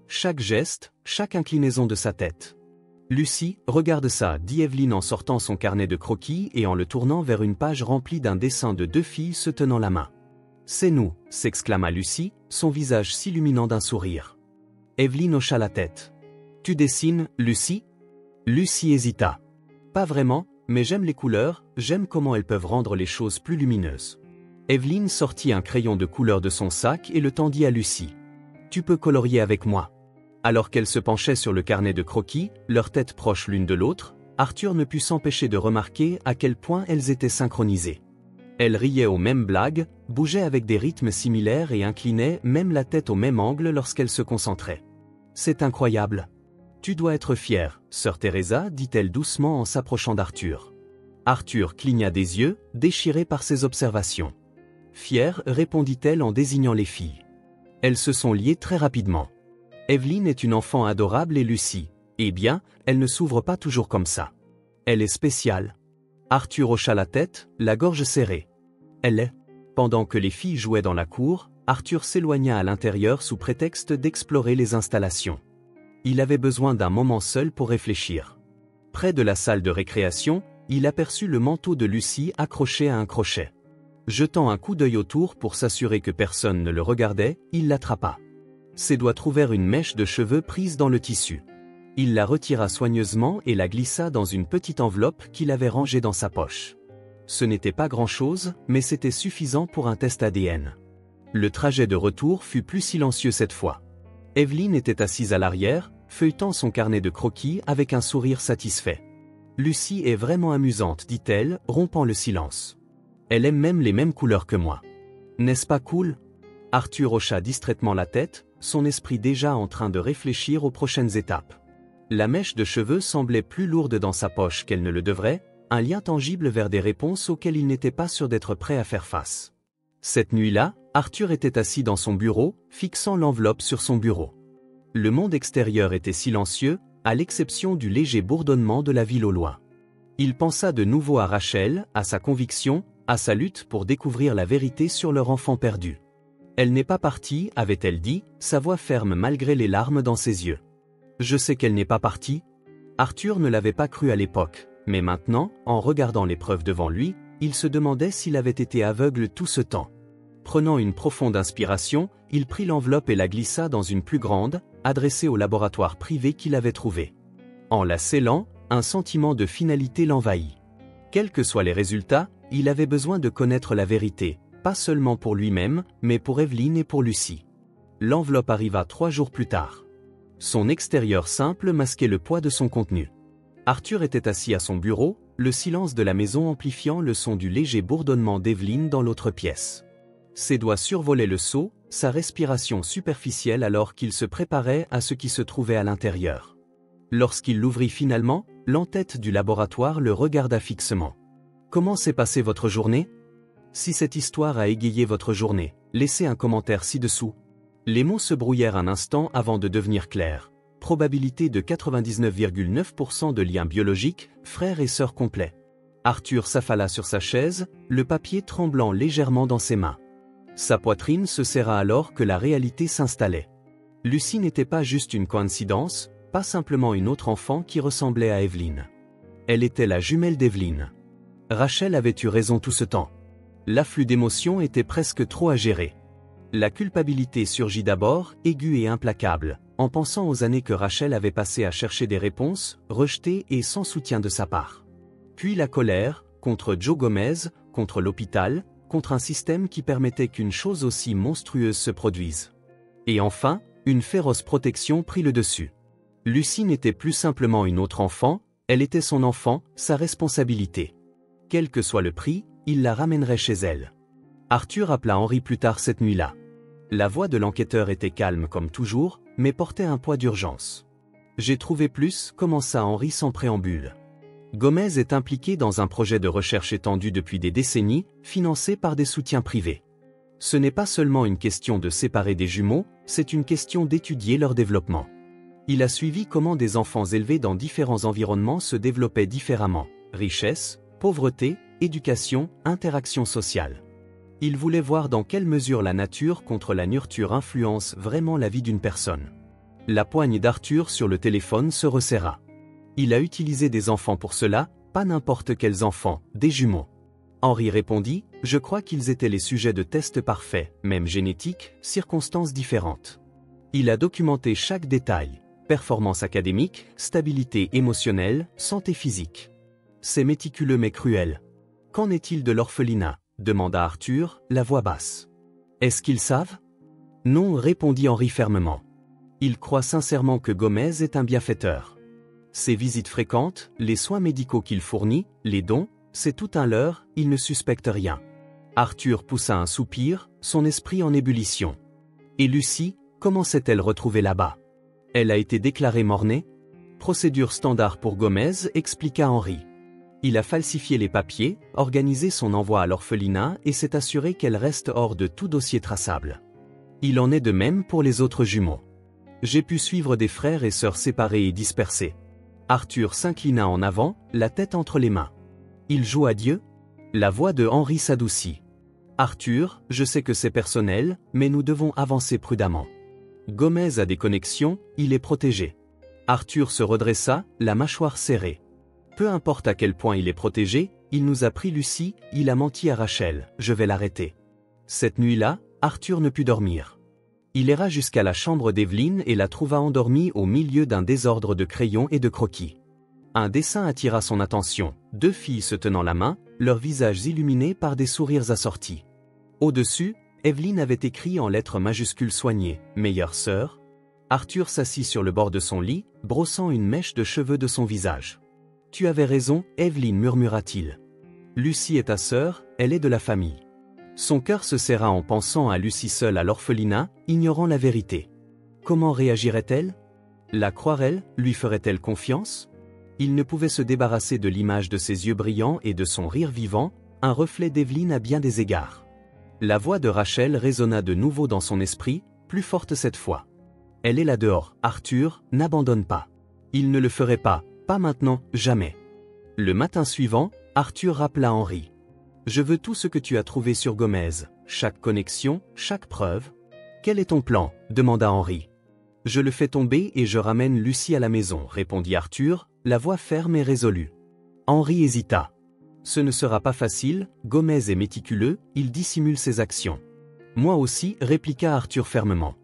Chaque geste, chaque inclinaison de sa tête. « Lucie, regarde ça » dit Evelyn en sortant son carnet de croquis et en le tournant vers une page remplie d'un dessin de deux filles se tenant la main. « C'est nous » s'exclama Lucie, son visage s'illuminant d'un sourire. Evelyn hocha la tête. « Tu dessines, Lucie ?» Lucie hésita. « Pas vraiment, mais j'aime les couleurs, j'aime comment elles peuvent rendre les choses plus lumineuses. » Evelyn sortit un crayon de couleur de son sac et le tendit à Lucie. « Tu peux colorier avec moi. » Alors qu'elles se penchaient sur le carnet de croquis, leurs têtes proches l'une de l'autre, Arthur ne put s'empêcher de remarquer à quel point elles étaient synchronisées. Elles riaient aux mêmes blagues, bougeaient avec des rythmes similaires et inclinaient même la tête au même angle lorsqu'elles se concentraient. « C'est incroyable. Tu dois être fière, sœur Teresa, dit-elle doucement en s'approchant d'Arthur. Arthur cligna des yeux, déchiré par ces observations. Fière, répondit-elle en désignant les filles. Elles se sont liées très rapidement. Evelyne est une enfant adorable et Lucie, eh bien, elle ne s'ouvre pas toujours comme ça. Elle est spéciale. Arthur hocha la tête, la gorge serrée. Elle est. Pendant que les filles jouaient dans la cour, Arthur s'éloigna à l'intérieur sous prétexte d'explorer les installations. Il avait besoin d'un moment seul pour réfléchir. Près de la salle de récréation, il aperçut le manteau de Lucie accroché à un crochet. Jetant un coup d'œil autour pour s'assurer que personne ne le regardait, il l'attrapa. Ses doigts trouvèrent une mèche de cheveux prise dans le tissu. Il la retira soigneusement et la glissa dans une petite enveloppe qu'il avait rangée dans sa poche. Ce n'était pas grand-chose, mais c'était suffisant pour un test ADN. Le trajet de retour fut plus silencieux cette fois. Evelyne était assise à l'arrière, feuilletant son carnet de croquis avec un sourire satisfait. « Lucie est vraiment amusante, dit-elle, rompant le silence. Elle aime même les mêmes couleurs que moi. N'est-ce pas cool ?» Arthur hocha distraitement la tête, son esprit déjà en train de réfléchir aux prochaines étapes. La mèche de cheveux semblait plus lourde dans sa poche qu'elle ne le devrait, un lien tangible vers des réponses auxquelles il n'était pas sûr d'être prêt à faire face. Cette nuit-là, Arthur était assis dans son bureau, fixant l'enveloppe sur son bureau. Le monde extérieur était silencieux, à l'exception du léger bourdonnement de la ville au loin. Il pensa de nouveau à Rachel, à sa conviction, à sa lutte pour découvrir la vérité sur leur enfant perdu. Elle n'est pas partie, avait-elle dit, sa voix ferme malgré les larmes dans ses yeux. Je sais qu'elle n'est pas partie. Arthur ne l'avait pas cru à l'époque, mais maintenant, en regardant les preuves devant lui, il se demandait s'il avait été aveugle tout ce temps. Prenant une profonde inspiration, il prit l'enveloppe et la glissa dans une plus grande, adressée au laboratoire privé qu'il avait trouvé. En la scellant, un sentiment de finalité l'envahit. Quels que soient les résultats, il avait besoin de connaître la vérité, pas seulement pour lui-même, mais pour Evelyne et pour Lucie. L'enveloppe arriva 3 jours plus tard. Son extérieur simple masquait le poids de son contenu. Arthur était assis à son bureau, le silence de la maison amplifiant le son du léger bourdonnement d'Evelyne dans l'autre pièce. Ses doigts survolaient le seau, sa respiration superficielle alors qu'il se préparait à ce qui se trouvait à l'intérieur. Lorsqu'il l'ouvrit finalement, l'entête du laboratoire le regarda fixement. « Comment s'est passée votre journée ? Si cette histoire a égayé votre journée, laissez un commentaire ci-dessous. » Les mots se brouillèrent un instant avant de devenir clairs. Probabilité de 99,9% de liens biologiques, frères et sœurs complets. Arthur s'affala sur sa chaise, le papier tremblant légèrement dans ses mains. Sa poitrine se serra alors que la réalité s'installait. Lucie n'était pas juste une coïncidence, pas simplement une autre enfant qui ressemblait à Evelyne. Elle était la jumelle d'Evelyne. Rachel avait eu raison tout ce temps. L'afflux d'émotions était presque trop à gérer. La culpabilité surgit d'abord, aiguë et implacable, en pensant aux années que Rachel avait passées à chercher des réponses, rejetées et sans soutien de sa part. Puis la colère, contre Joe Gomez, contre l'hôpital, contre un système qui permettait qu'une chose aussi monstrueuse se produise. Et enfin, une féroce protection prit le dessus. Lucie n'était plus simplement une autre enfant, elle était son enfant, sa responsabilité. Quel que soit le prix, il la ramènerait chez elle. Arthur appela Henry plus tard cette nuit-là. La voix de l'enquêteur était calme comme toujours, mais portait un poids d'urgence. « J'ai trouvé plus », commença Henry sans préambule. Gomez est impliqué dans un projet de recherche étendu depuis des décennies, financé par des soutiens privés. Ce n'est pas seulement une question de séparer des jumeaux, c'est une question d'étudier leur développement. Il a suivi comment des enfants élevés dans différents environnements se développaient différemment. Richesse, pauvreté, éducation, interaction sociale. Il voulait voir dans quelle mesure la nature contre la nurture influence vraiment la vie d'une personne. La poigne d'Arthur sur le téléphone se resserra. Il a utilisé des enfants pour cela, pas n'importe quels enfants, des jumeaux. Henry répondit, « Je crois qu'ils étaient les sujets de tests parfaits, même génétiques, circonstances différentes. » Il a documenté chaque détail, performance académique, stabilité émotionnelle, santé physique. C'est méticuleux mais cruel. « Qu'en est-il de l'orphelinat ?» demanda Arthur, la voix basse. « Est-ce qu'ils savent ?» « Non, répondit Henry fermement. Il croit sincèrement que Gomez est un bienfaiteur. Ses visites fréquentes, les soins médicaux qu'il fournit, les dons, c'est tout un leurre, il ne suspecte rien. » Arthur poussa un soupir, son esprit en ébullition. « Et Lucie, comment s'est-elle retrouvée là-bas ? Elle a été déclarée mort-née ? Procédure standard pour Gomez, expliqua Henry. Il a falsifié les papiers, organisé son envoi à l'orphelinat et s'est assuré qu'elle reste hors de tout dossier traçable. Il en est de même pour les autres jumeaux. J'ai pu suivre des frères et sœurs séparés et dispersés. Arthur s'inclina en avant, la tête entre les mains. Il joue à Dieu? La voix de Henri s'adoucit. Arthur, je sais que c'est personnel, mais nous devons avancer prudemment. Gomez a des connexions, il est protégé. Arthur se redressa, la mâchoire serrée. Peu importe à quel point il est protégé, il nous a pris Lucie, il a menti à Rachel, je vais l'arrêter. Cette nuit-là, Arthur ne put dormir. Il erra jusqu'à la chambre d'Evelyne et la trouva endormie au milieu d'un désordre de crayons et de croquis. Un dessin attira son attention, 2 filles se tenant la main, leurs visages illuminés par des sourires assortis. Au-dessus, Evelyne avait écrit en lettres majuscules soignées, « Meilleure sœur ». Arthur s'assit sur le bord de son lit, brossant une mèche de cheveux de son visage. « Tu avais raison, Evelyne, murmura-t-il. Lucie est ta sœur, elle est de la famille. » Son cœur se serra en pensant à Lucie seule à l'orphelinat, ignorant la vérité. Comment réagirait-elle? La croirait-elle, lui ferait-elle confiance? Il ne pouvait se débarrasser de l'image de ses yeux brillants et de son rire vivant, un reflet d'Evelyne à bien des égards. La voix de Rachel résonna de nouveau dans son esprit, plus forte cette fois. Elle est là dehors, Arthur, n'abandonne pas. Il ne le ferait pas maintenant, jamais. Le matin suivant, Arthur rappela Henri. Je veux tout ce que tu as trouvé sur Gomez, chaque connexion, chaque preuve. Quel est ton plan? Demanda Henri. Je le fais tomber et je ramène Lucie à la maison, répondit Arthur, la voix ferme et résolue. Henri hésita. Ce ne sera pas facile, Gomez est méticuleux, il dissimule ses actions. Moi aussi, répliqua Arthur fermement.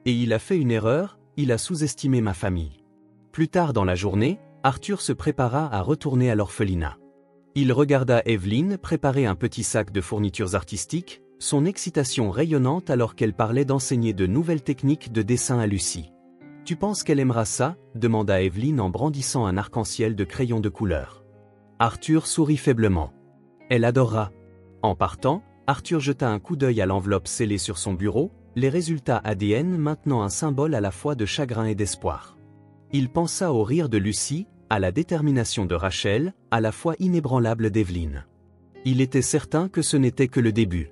Et il a fait une erreur, il a sous-estimé ma famille. Plus tard dans la journée, Arthur se prépara à retourner à l'orphelinat. Il regarda Evelyne préparer un petit sac de fournitures artistiques, son excitation rayonnante alors qu'elle parlait d'enseigner de nouvelles techniques de dessin à Lucie. « Tu penses qu'elle aimera ça ?» demanda Evelyne en brandissant un arc-en-ciel de crayons de couleur. Arthur sourit faiblement. « Elle adorera. » En partant, Arthur jeta un coup d'œil à l'enveloppe scellée sur son bureau, les résultats ADN maintenant un symbole à la fois de chagrin et d'espoir. Il pensa au rire de Lucie, à la détermination de Rachel, à la foi inébranlable d'Evelyne. Il était certain que ce n'était que le début.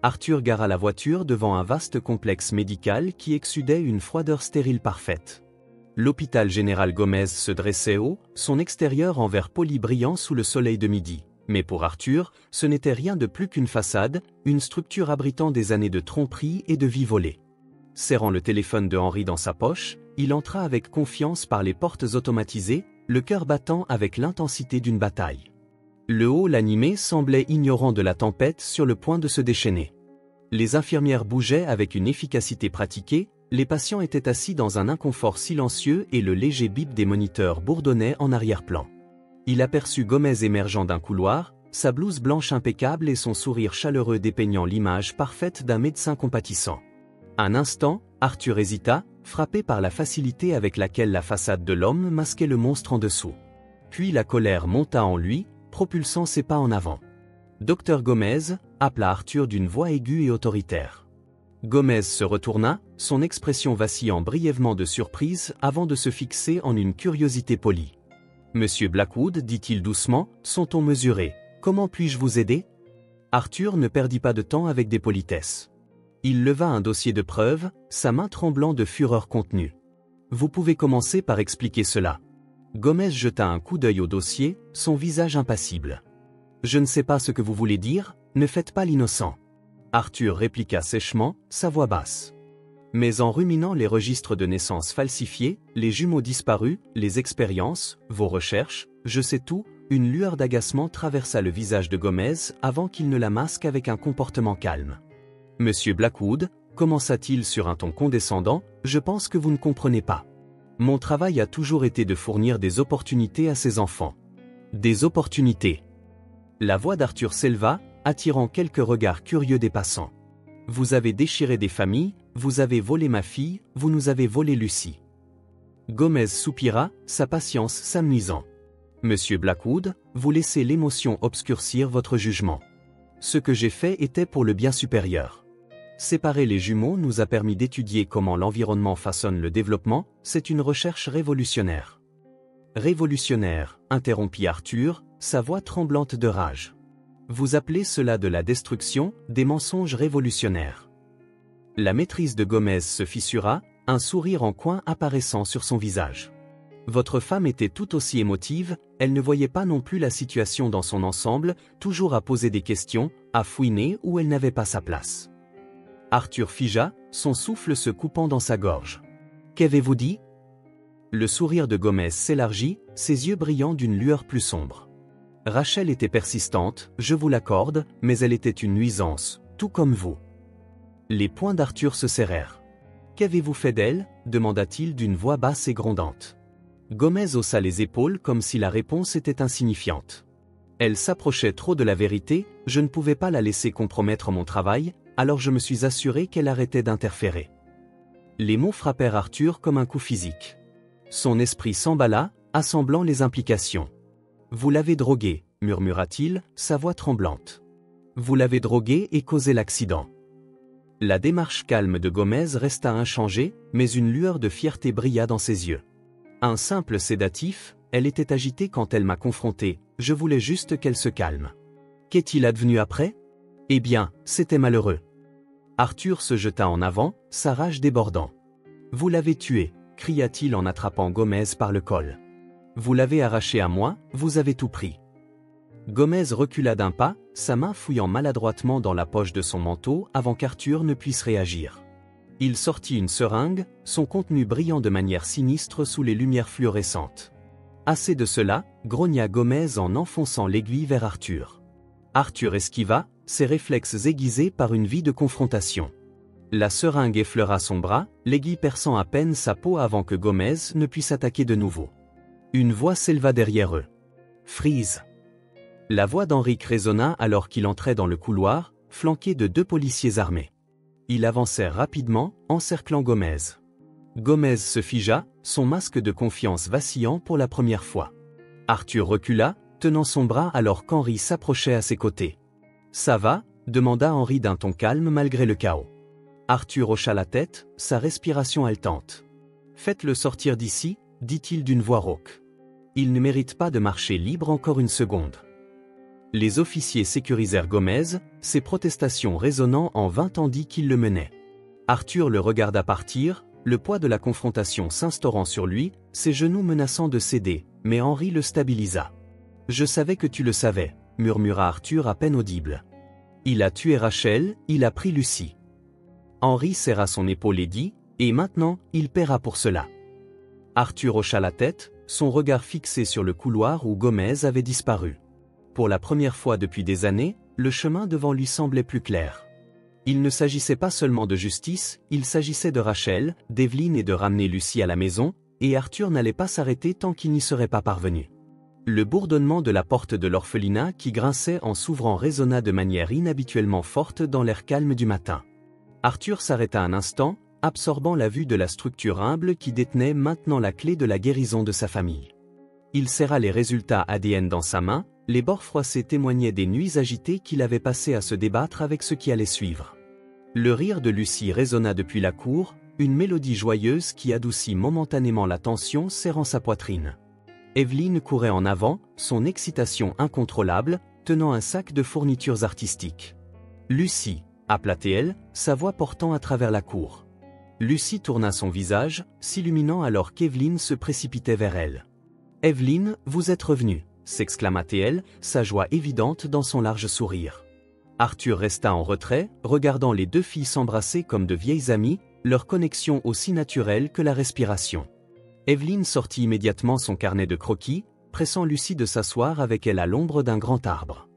Arthur gara la voiture devant un vaste complexe médical qui exsudait une froideur stérile parfaite. L'hôpital général Gomez se dressait haut, son extérieur en verre poli brillant sous le soleil de midi. Mais pour Arthur, ce n'était rien de plus qu'une façade, une structure abritant des années de tromperie et de vie volée. Serrant le téléphone de Henri dans sa poche, il entra avec confiance par les portes automatisées, le cœur battant avec l'intensité d'une bataille. Le hall animé semblait ignorant de la tempête sur le point de se déchaîner. Les infirmières bougeaient avec une efficacité pratiquée, les patients étaient assis dans un inconfort silencieux et le léger bip des moniteurs bourdonnait en arrière-plan. Il aperçut Gomez émergeant d'un couloir, sa blouse blanche impeccable et son sourire chaleureux dépeignant l'image parfaite d'un médecin compatissant. Un instant, Arthur hésita, frappé par la facilité avec laquelle la façade de l'homme masquait le monstre en dessous. Puis la colère monta en lui, propulsant ses pas en avant. « Docteur Gomez » appela Arthur d'une voix aiguë et autoritaire. Gomez se retourna, son expression vacillant brièvement de surprise avant de se fixer en une curiosité polie. « Monsieur Blackwood, dit-il doucement, son ton mesuré, comment puis-je vous aider ?» Arthur ne perdit pas de temps avec des politesses. Il leva un dossier de preuves, sa main tremblant de fureur contenue. « Vous pouvez commencer par expliquer cela. » Gomez jeta un coup d'œil au dossier, son visage impassible. « Je ne sais pas ce que vous voulez dire, ne faites pas l'innocent. » Arthur répliqua sèchement, sa voix basse. Mais en ruminant les registres de naissance falsifiés, les jumeaux disparus, les expériences, vos recherches, je sais tout, une lueur d'agacement traversa le visage de Gomez avant qu'il ne la masque avec un comportement calme. « Monsieur Blackwood, commença-t-il sur un ton condescendant, je pense que vous ne comprenez pas. Mon travail a toujours été de fournir des opportunités à ces enfants. Des opportunités. » La voix d'Arthur s'éleva, attirant quelques regards curieux des passants. « Vous avez déchiré des familles, vous avez volé ma fille, vous nous avez volé Lucie. » Gomez soupira, sa patience s'amenuisant. « Monsieur Blackwood, vous laissez l'émotion obscurcir votre jugement. Ce que j'ai fait était pour le bien supérieur. Séparer les jumeaux nous a permis d'étudier comment l'environnement façonne le développement, c'est une recherche révolutionnaire. » Révolutionnaire, interrompit Arthur, sa voix tremblante de rage. Vous appelez cela de la destruction, des mensonges révolutionnaires. La maîtrise de Gomez se fissura, un sourire en coin apparaissant sur son visage. Votre femme était tout aussi émotive, elle ne voyait pas non plus la situation dans son ensemble, toujours à poser des questions, à fouiner où elle n'avait pas sa place. Arthur figea, son souffle se coupant dans sa gorge. Qu'avez-vous dit ? Le sourire de Gomez s'élargit, ses yeux brillant d'une lueur plus sombre. Rachel était persistante, je vous l'accorde, mais elle était une nuisance, tout comme vous. Les poings d'Arthur se serrèrent. Qu'avez-vous fait d'elle ? Demanda-t-il d'une voix basse et grondante. Gomez haussa les épaules comme si la réponse était insignifiante. Elle s'approchait trop de la vérité, je ne pouvais pas la laisser compromettre mon travail, alors je me suis assuré qu'elle arrêtait d'interférer. Les mots frappèrent Arthur comme un coup physique. Son esprit s'emballa, assemblant les implications. Vous l'avez droguée, murmura-t-il, sa voix tremblante. Vous l'avez droguée et causé l'accident. La démarche calme de Gomez resta inchangée, mais une lueur de fierté brilla dans ses yeux. Un simple sédatif, elle était agitée quand elle m'a confronté, je voulais juste qu'elle se calme. Qu'est-il advenu après ? Eh bien, c'était malheureux. Arthur se jeta en avant, sa rage débordant. Vous l'avez tuée, cria-t-il en attrapant Gomez par le col. Vous l'avez arrachée à moi, vous avez tout pris. Gomez recula d'un pas, sa main fouillant maladroitement dans la poche de son manteau avant qu'Arthur ne puisse réagir. Il sortit une seringue, son contenu brillant de manière sinistre sous les lumières fluorescentes. Assez de cela, grogna Gomez en enfonçant l'aiguille vers Arthur. Arthur esquiva, ses réflexes aiguisés par une vie de confrontation. La seringue effleura son bras, l'aiguille perçant à peine sa peau avant que Gomez ne puisse attaquer de nouveau. Une voix s'éleva derrière eux. Freeze. La voix d'Henrique résonna alors qu'il entrait dans le couloir, flanqué de 2 policiers armés. Ils avancèrent rapidement, encerclant Gomez. Gomez se figea, son masque de confiance vacillant pour la première fois. Arthur recula, tenant son bras alors qu'Henri s'approchait à ses côtés. « Ça va ?» demanda Henri d'un ton calme malgré le chaos. Arthur hocha la tête, sa respiration haletante. « Faites-le sortir d'ici » dit-il d'une voix rauque. « Il ne mérite pas de marcher libre encore une seconde. » Les officiers sécurisèrent Gomez, ses protestations résonnant en vain tandis qu'il le menait. Arthur le regarda partir, le poids de la confrontation s'instaurant sur lui, ses genoux menaçant de céder, mais Henri le stabilisa. « Je savais que tu le savais » murmura Arthur à peine audible. « Il a tué Rachel, il a pris Lucie. » Henri serra son épaule et dit « Et maintenant, il paiera pour cela. » Arthur hocha la tête, son regard fixé sur le couloir où Gomez avait disparu. Pour la première fois depuis des années, le chemin devant lui semblait plus clair. Il ne s'agissait pas seulement de justice, il s'agissait de Rachel, d'Evelyne et de ramener Lucie à la maison, et Arthur n'allait pas s'arrêter tant qu'il n'y serait pas parvenu. Le bourdonnement de la porte de l'orphelinat qui grinçait en s'ouvrant résonna de manière inhabituellement forte dans l'air calme du matin. Arthur s'arrêta un instant, absorbant la vue de la structure humble qui détenait maintenant la clé de la guérison de sa famille. Il serra les résultats ADN dans sa main, les bords froissés témoignaient des nuits agitées qu'il avait passées à se débattre avec ce qui allait suivre. Le rire de Lucie résonna depuis la cour, une mélodie joyeuse qui adoucit momentanément la tension serrant sa poitrine. Evelyne courait en avant, son excitation incontrôlable, tenant un sac de fournitures artistiques. « Lucie !» appela-t-elle, sa voix portant à travers la cour. Lucie tourna son visage, s'illuminant alors qu'Evelyne se précipitait vers elle. « Evelyne, vous êtes revenue !» s'exclama-t-elle, sa joie évidente dans son large sourire. Arthur resta en retrait, regardant les 2 filles s'embrasser comme de vieilles amies, leur connexion aussi naturelle que la respiration. Evelyne sortit immédiatement son carnet de croquis, pressant Lucie de s'asseoir avec elle à l'ombre d'un grand arbre.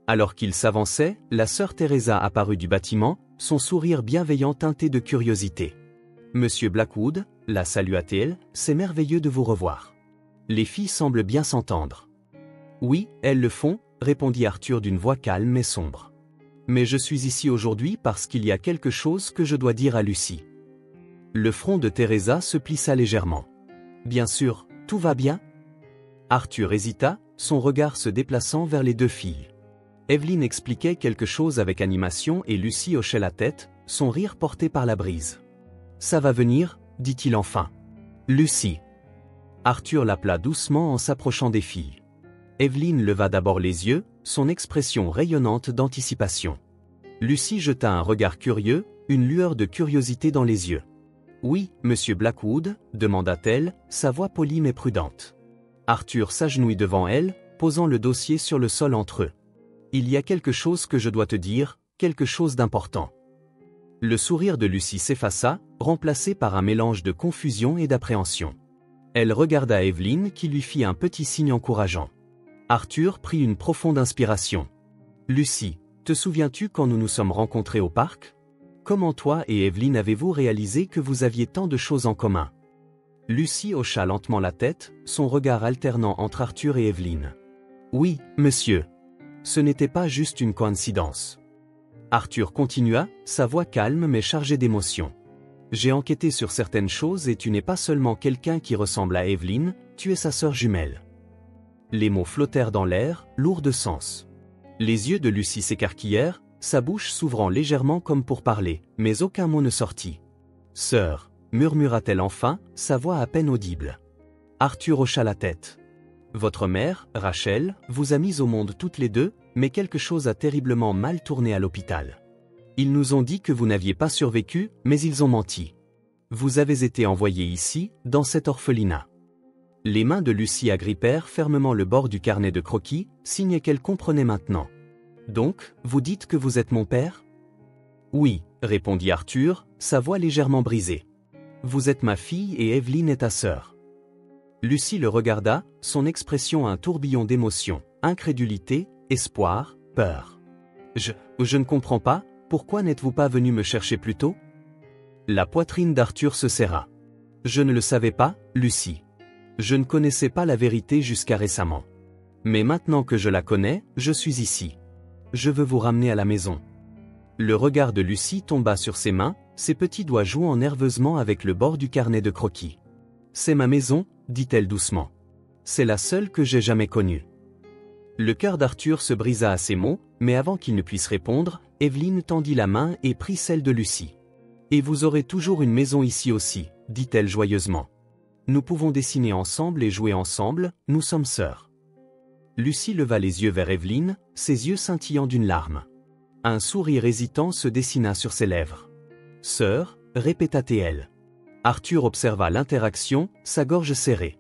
Alors qu'il s'avançait, la sœur Teresa apparut du bâtiment, son sourire bienveillant teinté de curiosité. « Monsieur Blackwood » la salua-t-elle, « c'est merveilleux de vous revoir. Les filles semblent bien s'entendre. » « Oui, elles le font » répondit Arthur d'une voix calme et sombre. « Mais je suis ici aujourd'hui parce qu'il y a quelque chose que je dois dire à Lucie. » Le front de Teresa se plissa légèrement. « Bien sûr, tout va bien ?» Arthur hésita, son regard se déplaçant vers les 2 filles. Evelyne expliquait quelque chose avec animation et Lucie hochait la tête, son rire porté par la brise. « Ça va venir » dit-il enfin. « Lucie !» Arthur l'appela doucement en s'approchant des filles. Evelyne leva d'abord les yeux, son expression rayonnante d'anticipation. Lucy jeta un regard curieux, une lueur de curiosité dans les yeux. « Oui, monsieur Blackwood ?» demanda-t-elle, sa voix polie mais prudente. Arthur s'agenouille devant elle, posant le dossier sur le sol entre eux. « Il y a quelque chose que je dois te dire, quelque chose d'important. » Le sourire de Lucy s'effaça, remplacé par un mélange de confusion et d'appréhension. Elle regarda Evelyne qui lui fit un petit signe encourageant. Arthur prit une profonde inspiration. « Lucy, te souviens-tu quand nous nous sommes rencontrés au parc ? Comment toi et Evelyne avez-vous réalisé que vous aviez tant de choses en commun ?» Lucy hocha lentement la tête, son regard alternant entre Arthur et Evelyne. « Oui, monsieur. Ce n'était pas juste une coïncidence. » Arthur continua, sa voix calme mais chargée d'émotion. « J'ai enquêté sur certaines choses et tu n'es pas seulement quelqu'un qui ressemble à Evelyne, tu es sa sœur jumelle. » Les mots flottèrent dans l'air, lourds de sens. Les yeux de Lucy s'écarquillèrent, sa bouche s'ouvrant légèrement comme pour parler, mais aucun mot ne sortit. « Sœur » murmura-t-elle enfin, sa voix à peine audible. Arthur hocha la tête. « Votre mère, Rachel, vous a mis au monde toutes les deux, mais quelque chose a terriblement mal tourné à l'hôpital. Ils nous ont dit que vous n'aviez pas survécu, mais ils ont menti. Vous avez été envoyé ici, dans cet orphelinat. » Les mains de Lucy agrippèrent fermement le bord du carnet de croquis, signe qu'elle comprenait maintenant. « Donc, vous dites que vous êtes mon père ? » « Oui, » répondit Arthur, sa voix légèrement brisée. « Vous êtes ma fille et Evelyne est ta sœur. » Lucy le regarda, son expression un tourbillon d'émotions, incrédulité, espoir, peur. « Je ne comprends pas, pourquoi n'êtes-vous pas venu me chercher plus tôt ?» La poitrine d'Arthur se serra. « Je ne le savais pas, Lucy. Je ne connaissais pas la vérité jusqu'à récemment. Mais maintenant que je la connais, je suis ici. Je veux vous ramener à la maison. » Le regard de Lucy tomba sur ses mains, ses petits doigts jouant nerveusement avec le bord du carnet de croquis. « C'est ma maison, » dit-elle doucement. « C'est la seule que j'ai jamais connue. » Le cœur d'Arthur se brisa à ces mots, mais avant qu'il ne puisse répondre, Evelyne tendit la main et prit celle de Lucy. « Et vous aurez toujours une maison ici aussi, » dit-elle joyeusement. « Nous pouvons dessiner ensemble et jouer ensemble, nous sommes sœurs. » Lucy leva les yeux vers Evelyne, ses yeux scintillant d'une larme. Un sourire hésitant se dessina sur ses lèvres. « Sœur » répéta-t-elle. Arthur observa l'interaction, sa gorge serrée.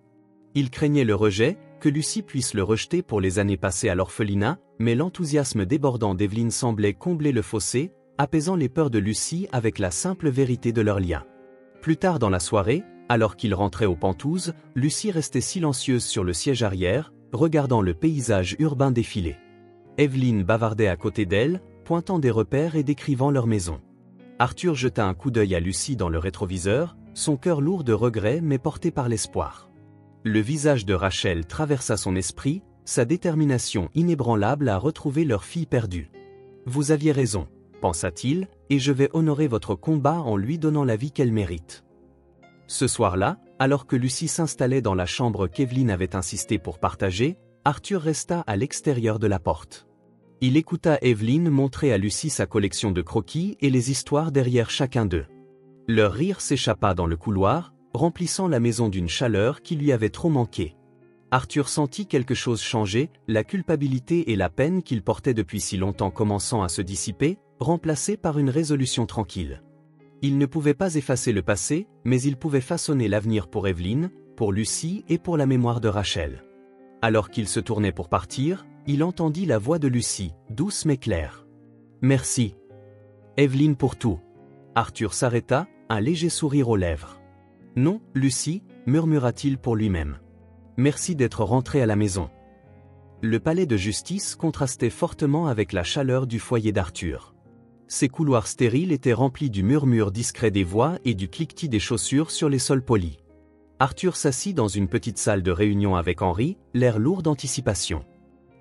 Il craignait le rejet, que Lucy puisse le rejeter pour les années passées à l'orphelinat, mais l'enthousiasme débordant d'Evelyne semblait combler le fossé, apaisant les peurs de Lucy avec la simple vérité de leur lien. Plus tard dans la soirée, alors qu'il rentrait aux Pentouzes, Lucy restait silencieuse sur le siège arrière, regardant le paysage urbain défiler. Evelyne bavardait à côté d'elle, pointant des repères et décrivant leur maison. Arthur jeta un coup d'œil à Lucy dans le rétroviseur, son cœur lourd de regrets mais porté par l'espoir. Le visage de Rachel traversa son esprit, sa détermination inébranlable à retrouver leur fille perdue. « Vous aviez raison, » pensa-t-il, « et je vais honorer votre combat en lui donnant la vie qu'elle mérite. » Ce soir-là, alors que Lucy s'installait dans la chambre qu'Evelyne avait insisté pour partager, Arthur resta à l'extérieur de la porte. Il écouta Evelyne montrer à Lucy sa collection de croquis et les histoires derrière chacun d'eux. Leur rire s'échappa dans le couloir, remplissant la maison d'une chaleur qui lui avait trop manqué. Arthur sentit quelque chose changer, la culpabilité et la peine qu'il portait depuis si longtemps commençant à se dissiper, remplacées par une résolution tranquille. Il ne pouvait pas effacer le passé, mais il pouvait façonner l'avenir pour Evelyne, pour Lucy et pour la mémoire de Rachel. Alors qu'il se tournait pour partir, il entendit la voix de Lucy, douce mais claire. « Merci, Evelyne, pour tout. » Arthur s'arrêta, un léger sourire aux lèvres. « Non, Lucy, » murmura-t-il pour lui-même. « Merci d'être rentrée à la maison. » Le palais de justice contrastait fortement avec la chaleur du foyer d'Arthur. Ses couloirs stériles étaient remplis du murmure discret des voix et du cliquetis des chaussures sur les sols polis. Arthur s'assit dans une petite salle de réunion avec Henry, l'air lourd d'anticipation.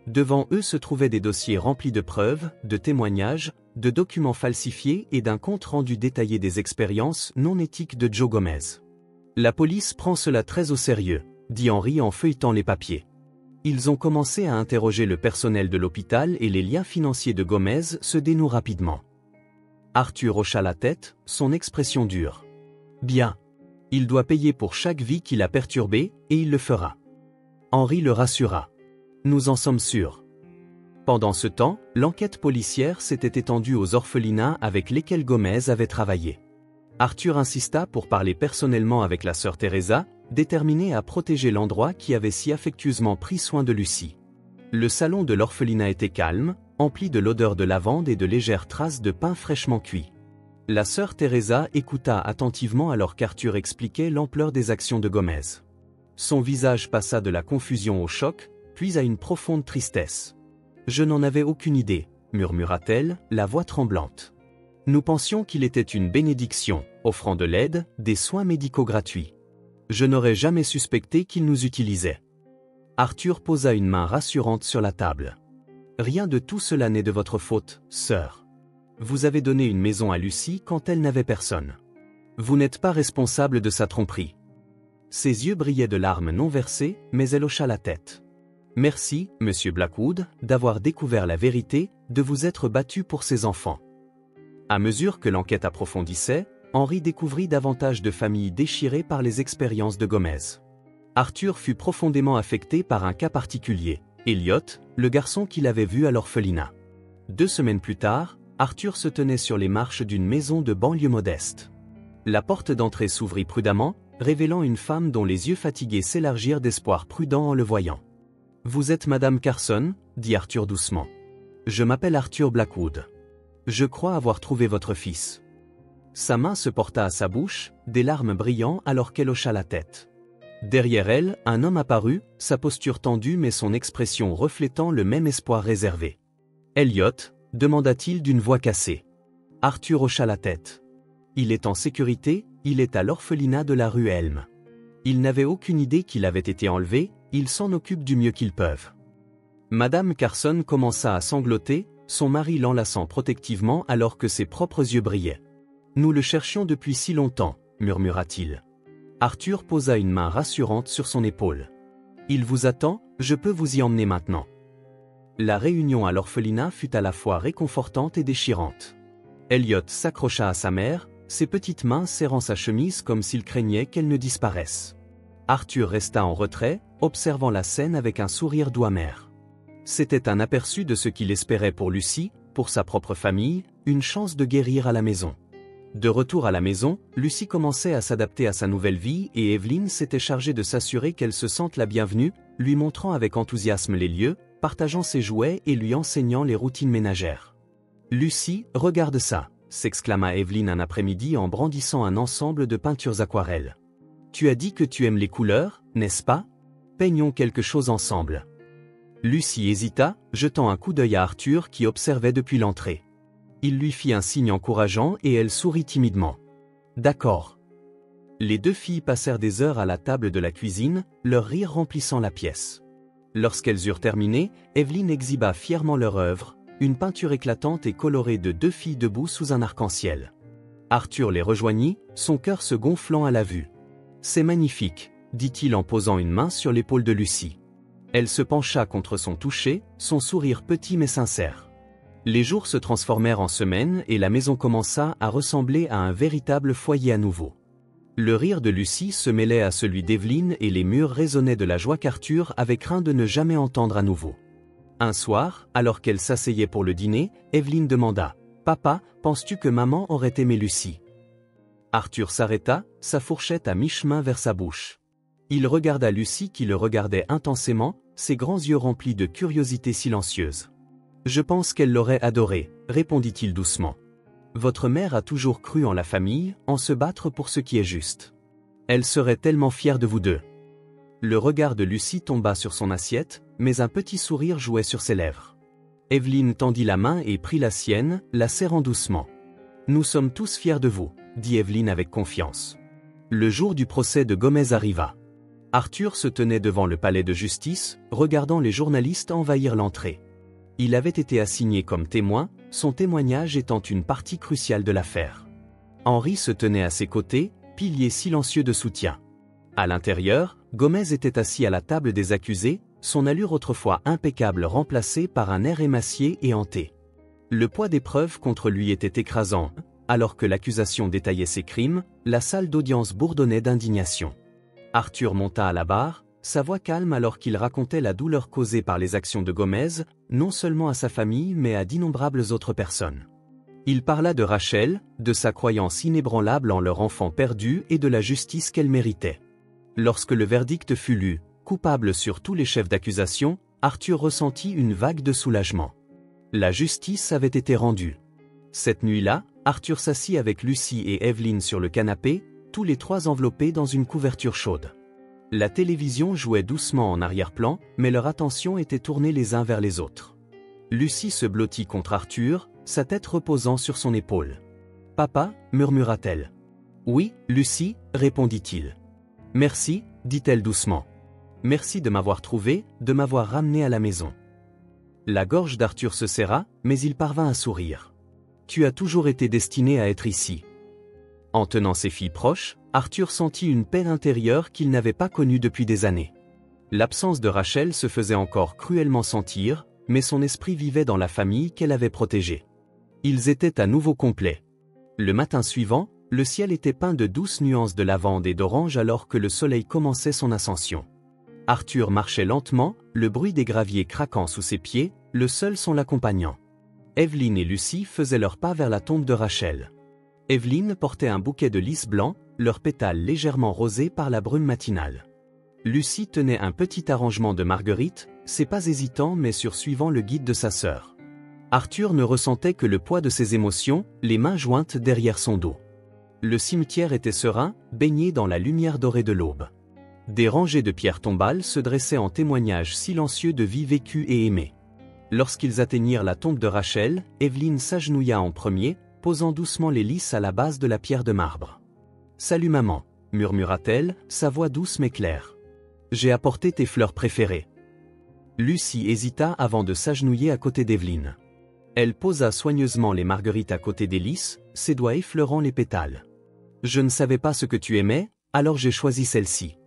Devant eux se trouvaient des dossiers remplis de preuves, de témoignages, de documents falsifiés et d'un compte rendu détaillé des expériences non éthiques de Joe Gomez. « La police prend cela très au sérieux », dit Henry en feuilletant les papiers. Ils ont commencé à interroger le personnel de l'hôpital et les liens financiers de Gomez se dénouent rapidement. Arthur hocha la tête, son expression dure. « Bien. Il doit payer pour chaque vie qu'il a perturbée, et il le fera. » Henry le rassura. Nous en sommes sûrs. Pendant ce temps, l'enquête policière s'était étendue aux orphelinats avec lesquels Gomez avait travaillé. Arthur insista pour parler personnellement avec la sœur Teresa, déterminée à protéger l'endroit qui avait si affectueusement pris soin de Lucie. Le salon de l'orphelinat était calme, empli de l'odeur de lavande et de légères traces de pain fraîchement cuit. La sœur Teresa écouta attentivement alors qu'Arthur expliquait l'ampleur des actions de Gomez. Son visage passa de la confusion au choc, puis à une profonde tristesse. « Je n'en avais aucune idée », murmura-t-elle, la voix tremblante. « Nous pensions qu'il était une bénédiction, offrant de l'aide, des soins médicaux gratuits. Je n'aurais jamais suspecté qu'il nous utilisait. » Arthur posa une main rassurante sur la table. « Rien de tout cela n'est de votre faute, sœur. Vous avez donné une maison à Lucie quand elle n'avait personne. Vous n'êtes pas responsable de sa tromperie. » Ses yeux brillaient de larmes non versées, mais elle hocha la tête. « Merci, monsieur Blackwood, d'avoir découvert la vérité, de vous être battu pour ses enfants. » À mesure que l'enquête approfondissait, Henry découvrit davantage de familles déchirées par les expériences de Gomez. Arthur fut profondément affecté par un cas particulier, Elliot, le garçon qu'il avait vu à l'orphelinat. 2 semaines plus tard, Arthur se tenait sur les marches d'une maison de banlieue modeste. La porte d'entrée s'ouvrit prudemment, révélant une femme dont les yeux fatigués s'élargirent d'espoir prudent en le voyant. « Vous êtes Madame Carson » dit Arthur doucement. « Je m'appelle Arthur Blackwood. Je crois avoir trouvé votre fils. » Sa main se porta à sa bouche, des larmes brillant alors qu'elle hocha la tête. Derrière elle, un homme apparut, sa posture tendue mais son expression reflétant le même espoir réservé. « Elliot » demanda-t-il d'une voix cassée. Arthur hocha la tête. « Il est en sécurité, il est à l'orphelinat de la rue Elm. Il n'avait aucune idée qu'il avait été enlevé, ils s'en occupent du mieux qu'ils peuvent. » Madame Carson commença à sangloter, son mari l'enlaçant protectivement alors que ses propres yeux brillaient. « Nous le cherchions depuis si longtemps, » murmura-t-il. Arthur posa une main rassurante sur son épaule. « Il vous attend, je peux vous y emmener maintenant. » La réunion à l'orphelinat fut à la fois réconfortante et déchirante. Elliot s'accrocha à sa mère, ses petites mains serrant sa chemise comme s'il craignait qu'elle ne disparaisse. Arthur resta en retrait, observant la scène avec un sourire doux amer. C'était un aperçu de ce qu'il espérait pour Lucie, pour sa propre famille, une chance de guérir à la maison. De retour à la maison, Lucie commençait à s'adapter à sa nouvelle vie et Evelyn s'était chargée de s'assurer qu'elle se sente la bienvenue, lui montrant avec enthousiasme les lieux, partageant ses jouets et lui enseignant les routines ménagères. « Lucie, regarde ça !» s'exclama Evelyn un après-midi en brandissant un ensemble de peintures aquarelles. « Tu as dit que tu aimes les couleurs, n'est-ce pas? Peignons quelque chose ensemble. » Lucie hésita, jetant un coup d'œil à Arthur qui observait depuis l'entrée. Il lui fit un signe encourageant et elle sourit timidement. « D'accord. » Les 2 filles passèrent des heures à la table de la cuisine, leur rire remplissant la pièce. Lorsqu'elles eurent terminé, Evelyn exhiba fièrement leur œuvre, une peinture éclatante et colorée de 2 filles debout sous un arc-en-ciel. Arthur les rejoignit, son cœur se gonflant à la vue. « C'est magnifique », dit-il en posant une main sur l'épaule de Lucie. Elle se pencha contre son toucher, son sourire petit mais sincère. Les jours se transformèrent en semaines et la maison commença à ressembler à un véritable foyer à nouveau. Le rire de Lucie se mêlait à celui d'Evelyn et les murs résonnaient de la joie qu'Arthur avait craint de ne jamais entendre à nouveau. Un soir, alors qu'elle s'asseyait pour le dîner, Evelyn demanda « Papa, penses-tu que maman aurait aimé Lucie ?» Arthur s'arrêta, sa fourchette à mi-chemin vers sa bouche. Il regarda Lucie qui le regardait intensément, ses grands yeux remplis de curiosité silencieuse. « Je pense qu'elle l'aurait adoré, » répondit-il doucement. « Votre mère a toujours cru en la famille, en se battre pour ce qui est juste. Elle serait tellement fière de vous deux. » Le regard de Lucie tomba sur son assiette, mais un petit sourire jouait sur ses lèvres. Evelyn tendit la main et prit la sienne, la serrant doucement. « Nous sommes tous fiers de vous, » dit Evelyn avec confiance. Le jour du procès de Gomez arriva. Arthur se tenait devant le palais de justice, regardant les journalistes envahir l'entrée. Il avait été assigné comme témoin, son témoignage étant une partie cruciale de l'affaire. Henry se tenait à ses côtés, pilier silencieux de soutien. À l'intérieur, Gomez était assis à la table des accusés, son allure autrefois impeccable remplacée par un air émacié et hanté. Le poids des preuves contre lui était écrasant, alors que l'accusation détaillait ses crimes, la salle d'audience bourdonnait d'indignation. Arthur monta à la barre, sa voix calme alors qu'il racontait la douleur causée par les actions de Gomez, non seulement à sa famille mais à d'innombrables autres personnes. Il parla de Rachel, de sa croyance inébranlable en leur enfant perdu et de la justice qu'elle méritait. Lorsque le verdict fut lu, coupable sur tous les chefs d'accusation, Arthur ressentit une vague de soulagement. La justice avait été rendue. Cette nuit-là, Arthur s'assit avec Lucy et Evelyn sur le canapé, tous les trois enveloppés dans une couverture chaude. La télévision jouait doucement en arrière-plan, mais leur attention était tournée les uns vers les autres. Lucy se blottit contre Arthur, sa tête reposant sur son épaule. « Papa » murmura-t-elle. « Oui, Lucy » répondit-il. « Merci » dit-elle doucement. « Merci de m'avoir trouvé, de m'avoir ramené à la maison. » La gorge d'Arthur se serra, mais il parvint à sourire. « Tu as toujours été destiné à être ici. » En tenant ses filles proches, Arthur sentit une paix intérieure qu'il n'avait pas connue depuis des années. L'absence de Rachel se faisait encore cruellement sentir, mais son esprit vivait dans la famille qu'elle avait protégée. Ils étaient à nouveau complets. Le matin suivant, le ciel était peint de douces nuances de lavande et d'orange alors que le soleil commençait son ascension. Arthur marchait lentement, le bruit des graviers craquant sous ses pieds, le seul son l'accompagnant. Evelyn et Lucy faisaient leurs pas vers la tombe de Rachel. Evelyn portait un bouquet de lys blanc, leurs pétales légèrement rosés par la brume matinale. Lucy tenait un petit arrangement de marguerite, ses pas hésitants mais suivant le guide de sa sœur. Arthur ne ressentait que le poids de ses émotions, les mains jointes derrière son dos. Le cimetière était serein, baigné dans la lumière dorée de l'aube. Des rangées de pierres tombales se dressaient en témoignage silencieux de vie vécue et aimée. Lorsqu'ils atteignirent la tombe de Rachel, Evelyn s'agenouilla en premier, posant doucement les lys à la base de la pierre de marbre. « Salut maman » murmura-t-elle, sa voix douce mais claire. « J'ai apporté tes fleurs préférées. » Lucy hésita avant de s'agenouiller à côté d'Evelyn. Elle posa soigneusement les marguerites à côté des lys, ses doigts effleurant les pétales. « Je ne savais pas ce que tu aimais, alors j'ai choisi celle-ci. »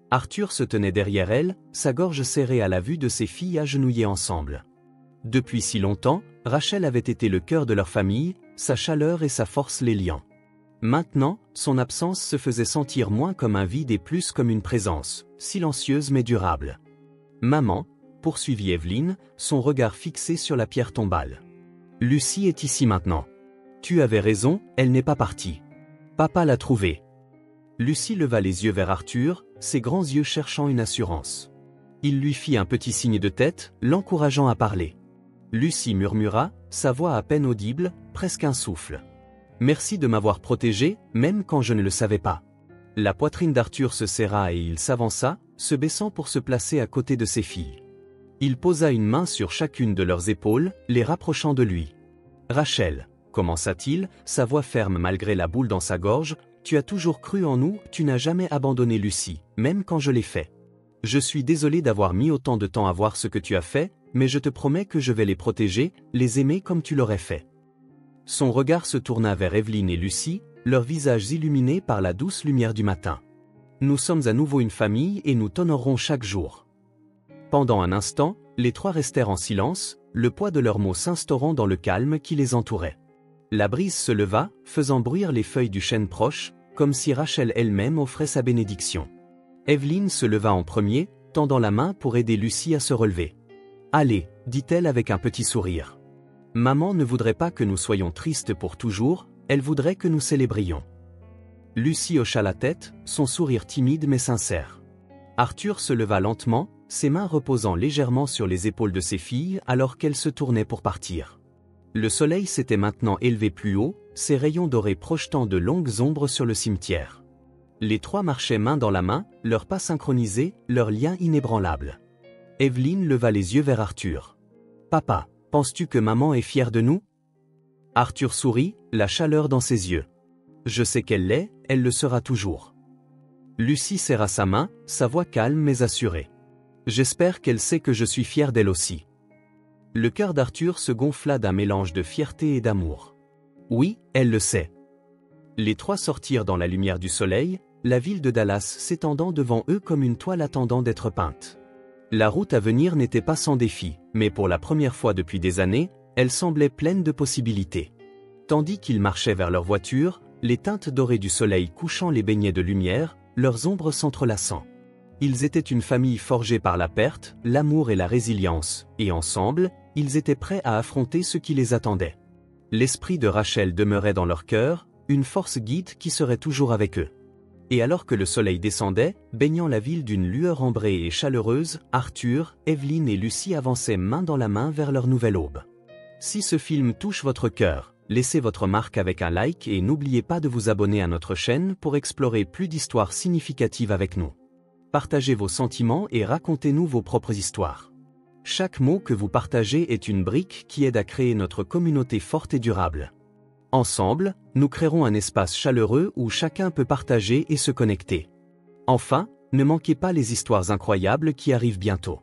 Arthur se tenait derrière elle, sa gorge serrée à la vue de ses filles agenouillées ensemble. Depuis si longtemps, Rachel avait été le cœur de leur famille, sa chaleur et sa force les liant. Maintenant, son absence se faisait sentir moins comme un vide et plus comme une présence, silencieuse mais durable. « Maman » poursuivit Evelyn, son regard fixé sur la pierre tombale. « Lucy est ici maintenant. Tu avais raison, elle n'est pas partie. Papa l'a trouvée. » Lucy leva les yeux vers Arthur, ses grands yeux cherchant une assurance. Il lui fit un petit signe de tête, l'encourageant à parler. Lucy murmura, sa voix à peine audible, presque un souffle. « Merci de m'avoir protégé, même quand je ne le savais pas. » La poitrine d'Arthur se serra et il s'avança, se baissant pour se placer à côté de ses filles. Il posa une main sur chacune de leurs épaules, les rapprochant de lui. « Rachel » commença-t-il, sa voix ferme malgré la boule dans sa gorge, « tu as toujours cru en nous, tu n'as jamais abandonné Lucy, même quand je l'ai fait. Je suis désolé d'avoir mis autant de temps à voir ce que tu as fait, mais je te promets que je vais les protéger, les aimer comme tu l'aurais fait. » Son regard se tourna vers Evelyn et Lucy, leurs visages illuminés par la douce lumière du matin. « Nous sommes à nouveau une famille et nous t'honorerons chaque jour. » Pendant un instant, les trois restèrent en silence, le poids de leurs mots s'instaurant dans le calme qui les entourait. La brise se leva, faisant bruire les feuilles du chêne proche, comme si Rachel elle-même offrait sa bénédiction. Evelyn se leva en premier, tendant la main pour aider Lucy à se relever. « Allez » dit-elle avec un petit sourire. « Maman ne voudrait pas que nous soyons tristes pour toujours, elle voudrait que nous célébrions. » Lucy hocha la tête, son sourire timide mais sincère. Arthur se leva lentement, ses mains reposant légèrement sur les épaules de ses filles alors qu'elles se tournaient pour partir. Le soleil s'était maintenant élevé plus haut, ses rayons dorés projetant de longues ombres sur le cimetière. Les trois marchaient main dans la main, leurs pas synchronisés, leur lien inébranlable. Evelyn leva les yeux vers Arthur. « Papa, penses-tu que maman est fière de nous ?» Arthur sourit, la chaleur dans ses yeux. « Je sais qu'elle l'est, elle le sera toujours. » Lucy serra sa main, sa voix calme mais assurée. « J'espère qu'elle sait que je suis fier d'elle aussi. » Le cœur d'Arthur se gonfla d'un mélange de fierté et d'amour. « Oui, elle le sait. » Les trois sortirent dans la lumière du soleil, la ville de Dallas s'étendant devant eux comme une toile attendant d'être peinte. La route à venir n'était pas sans défi, mais pour la première fois depuis des années, elle semblait pleine de possibilités. Tandis qu'ils marchaient vers leur voiture, les teintes dorées du soleil couchant les baignaient de lumière, leurs ombres s'entrelaçant. Ils étaient une famille forgée par la perte, l'amour et la résilience, et ensemble, ils étaient prêts à affronter ce qui les attendait. L'esprit de Rachel demeurait dans leur cœur, une force guide qui serait toujours avec eux. Et alors que le soleil descendait, baignant la ville d'une lueur ambrée et chaleureuse, Arthur, Evelyn et Lucie avançaient main dans la main vers leur nouvelle aube. Si ce film touche votre cœur, laissez votre marque avec un like et n'oubliez pas de vous abonner à notre chaîne pour explorer plus d'histoires significatives avec nous. Partagez vos sentiments et racontez-nous vos propres histoires. Chaque mot que vous partagez est une brique qui aide à créer notre communauté forte et durable. Ensemble, nous créerons un espace chaleureux où chacun peut partager et se connecter. Enfin, ne manquez pas les histoires incroyables qui arrivent bientôt.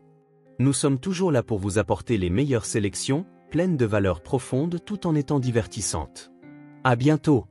Nous sommes toujours là pour vous apporter les meilleures sélections, pleines de valeurs profondes tout en étant divertissantes. À bientôt!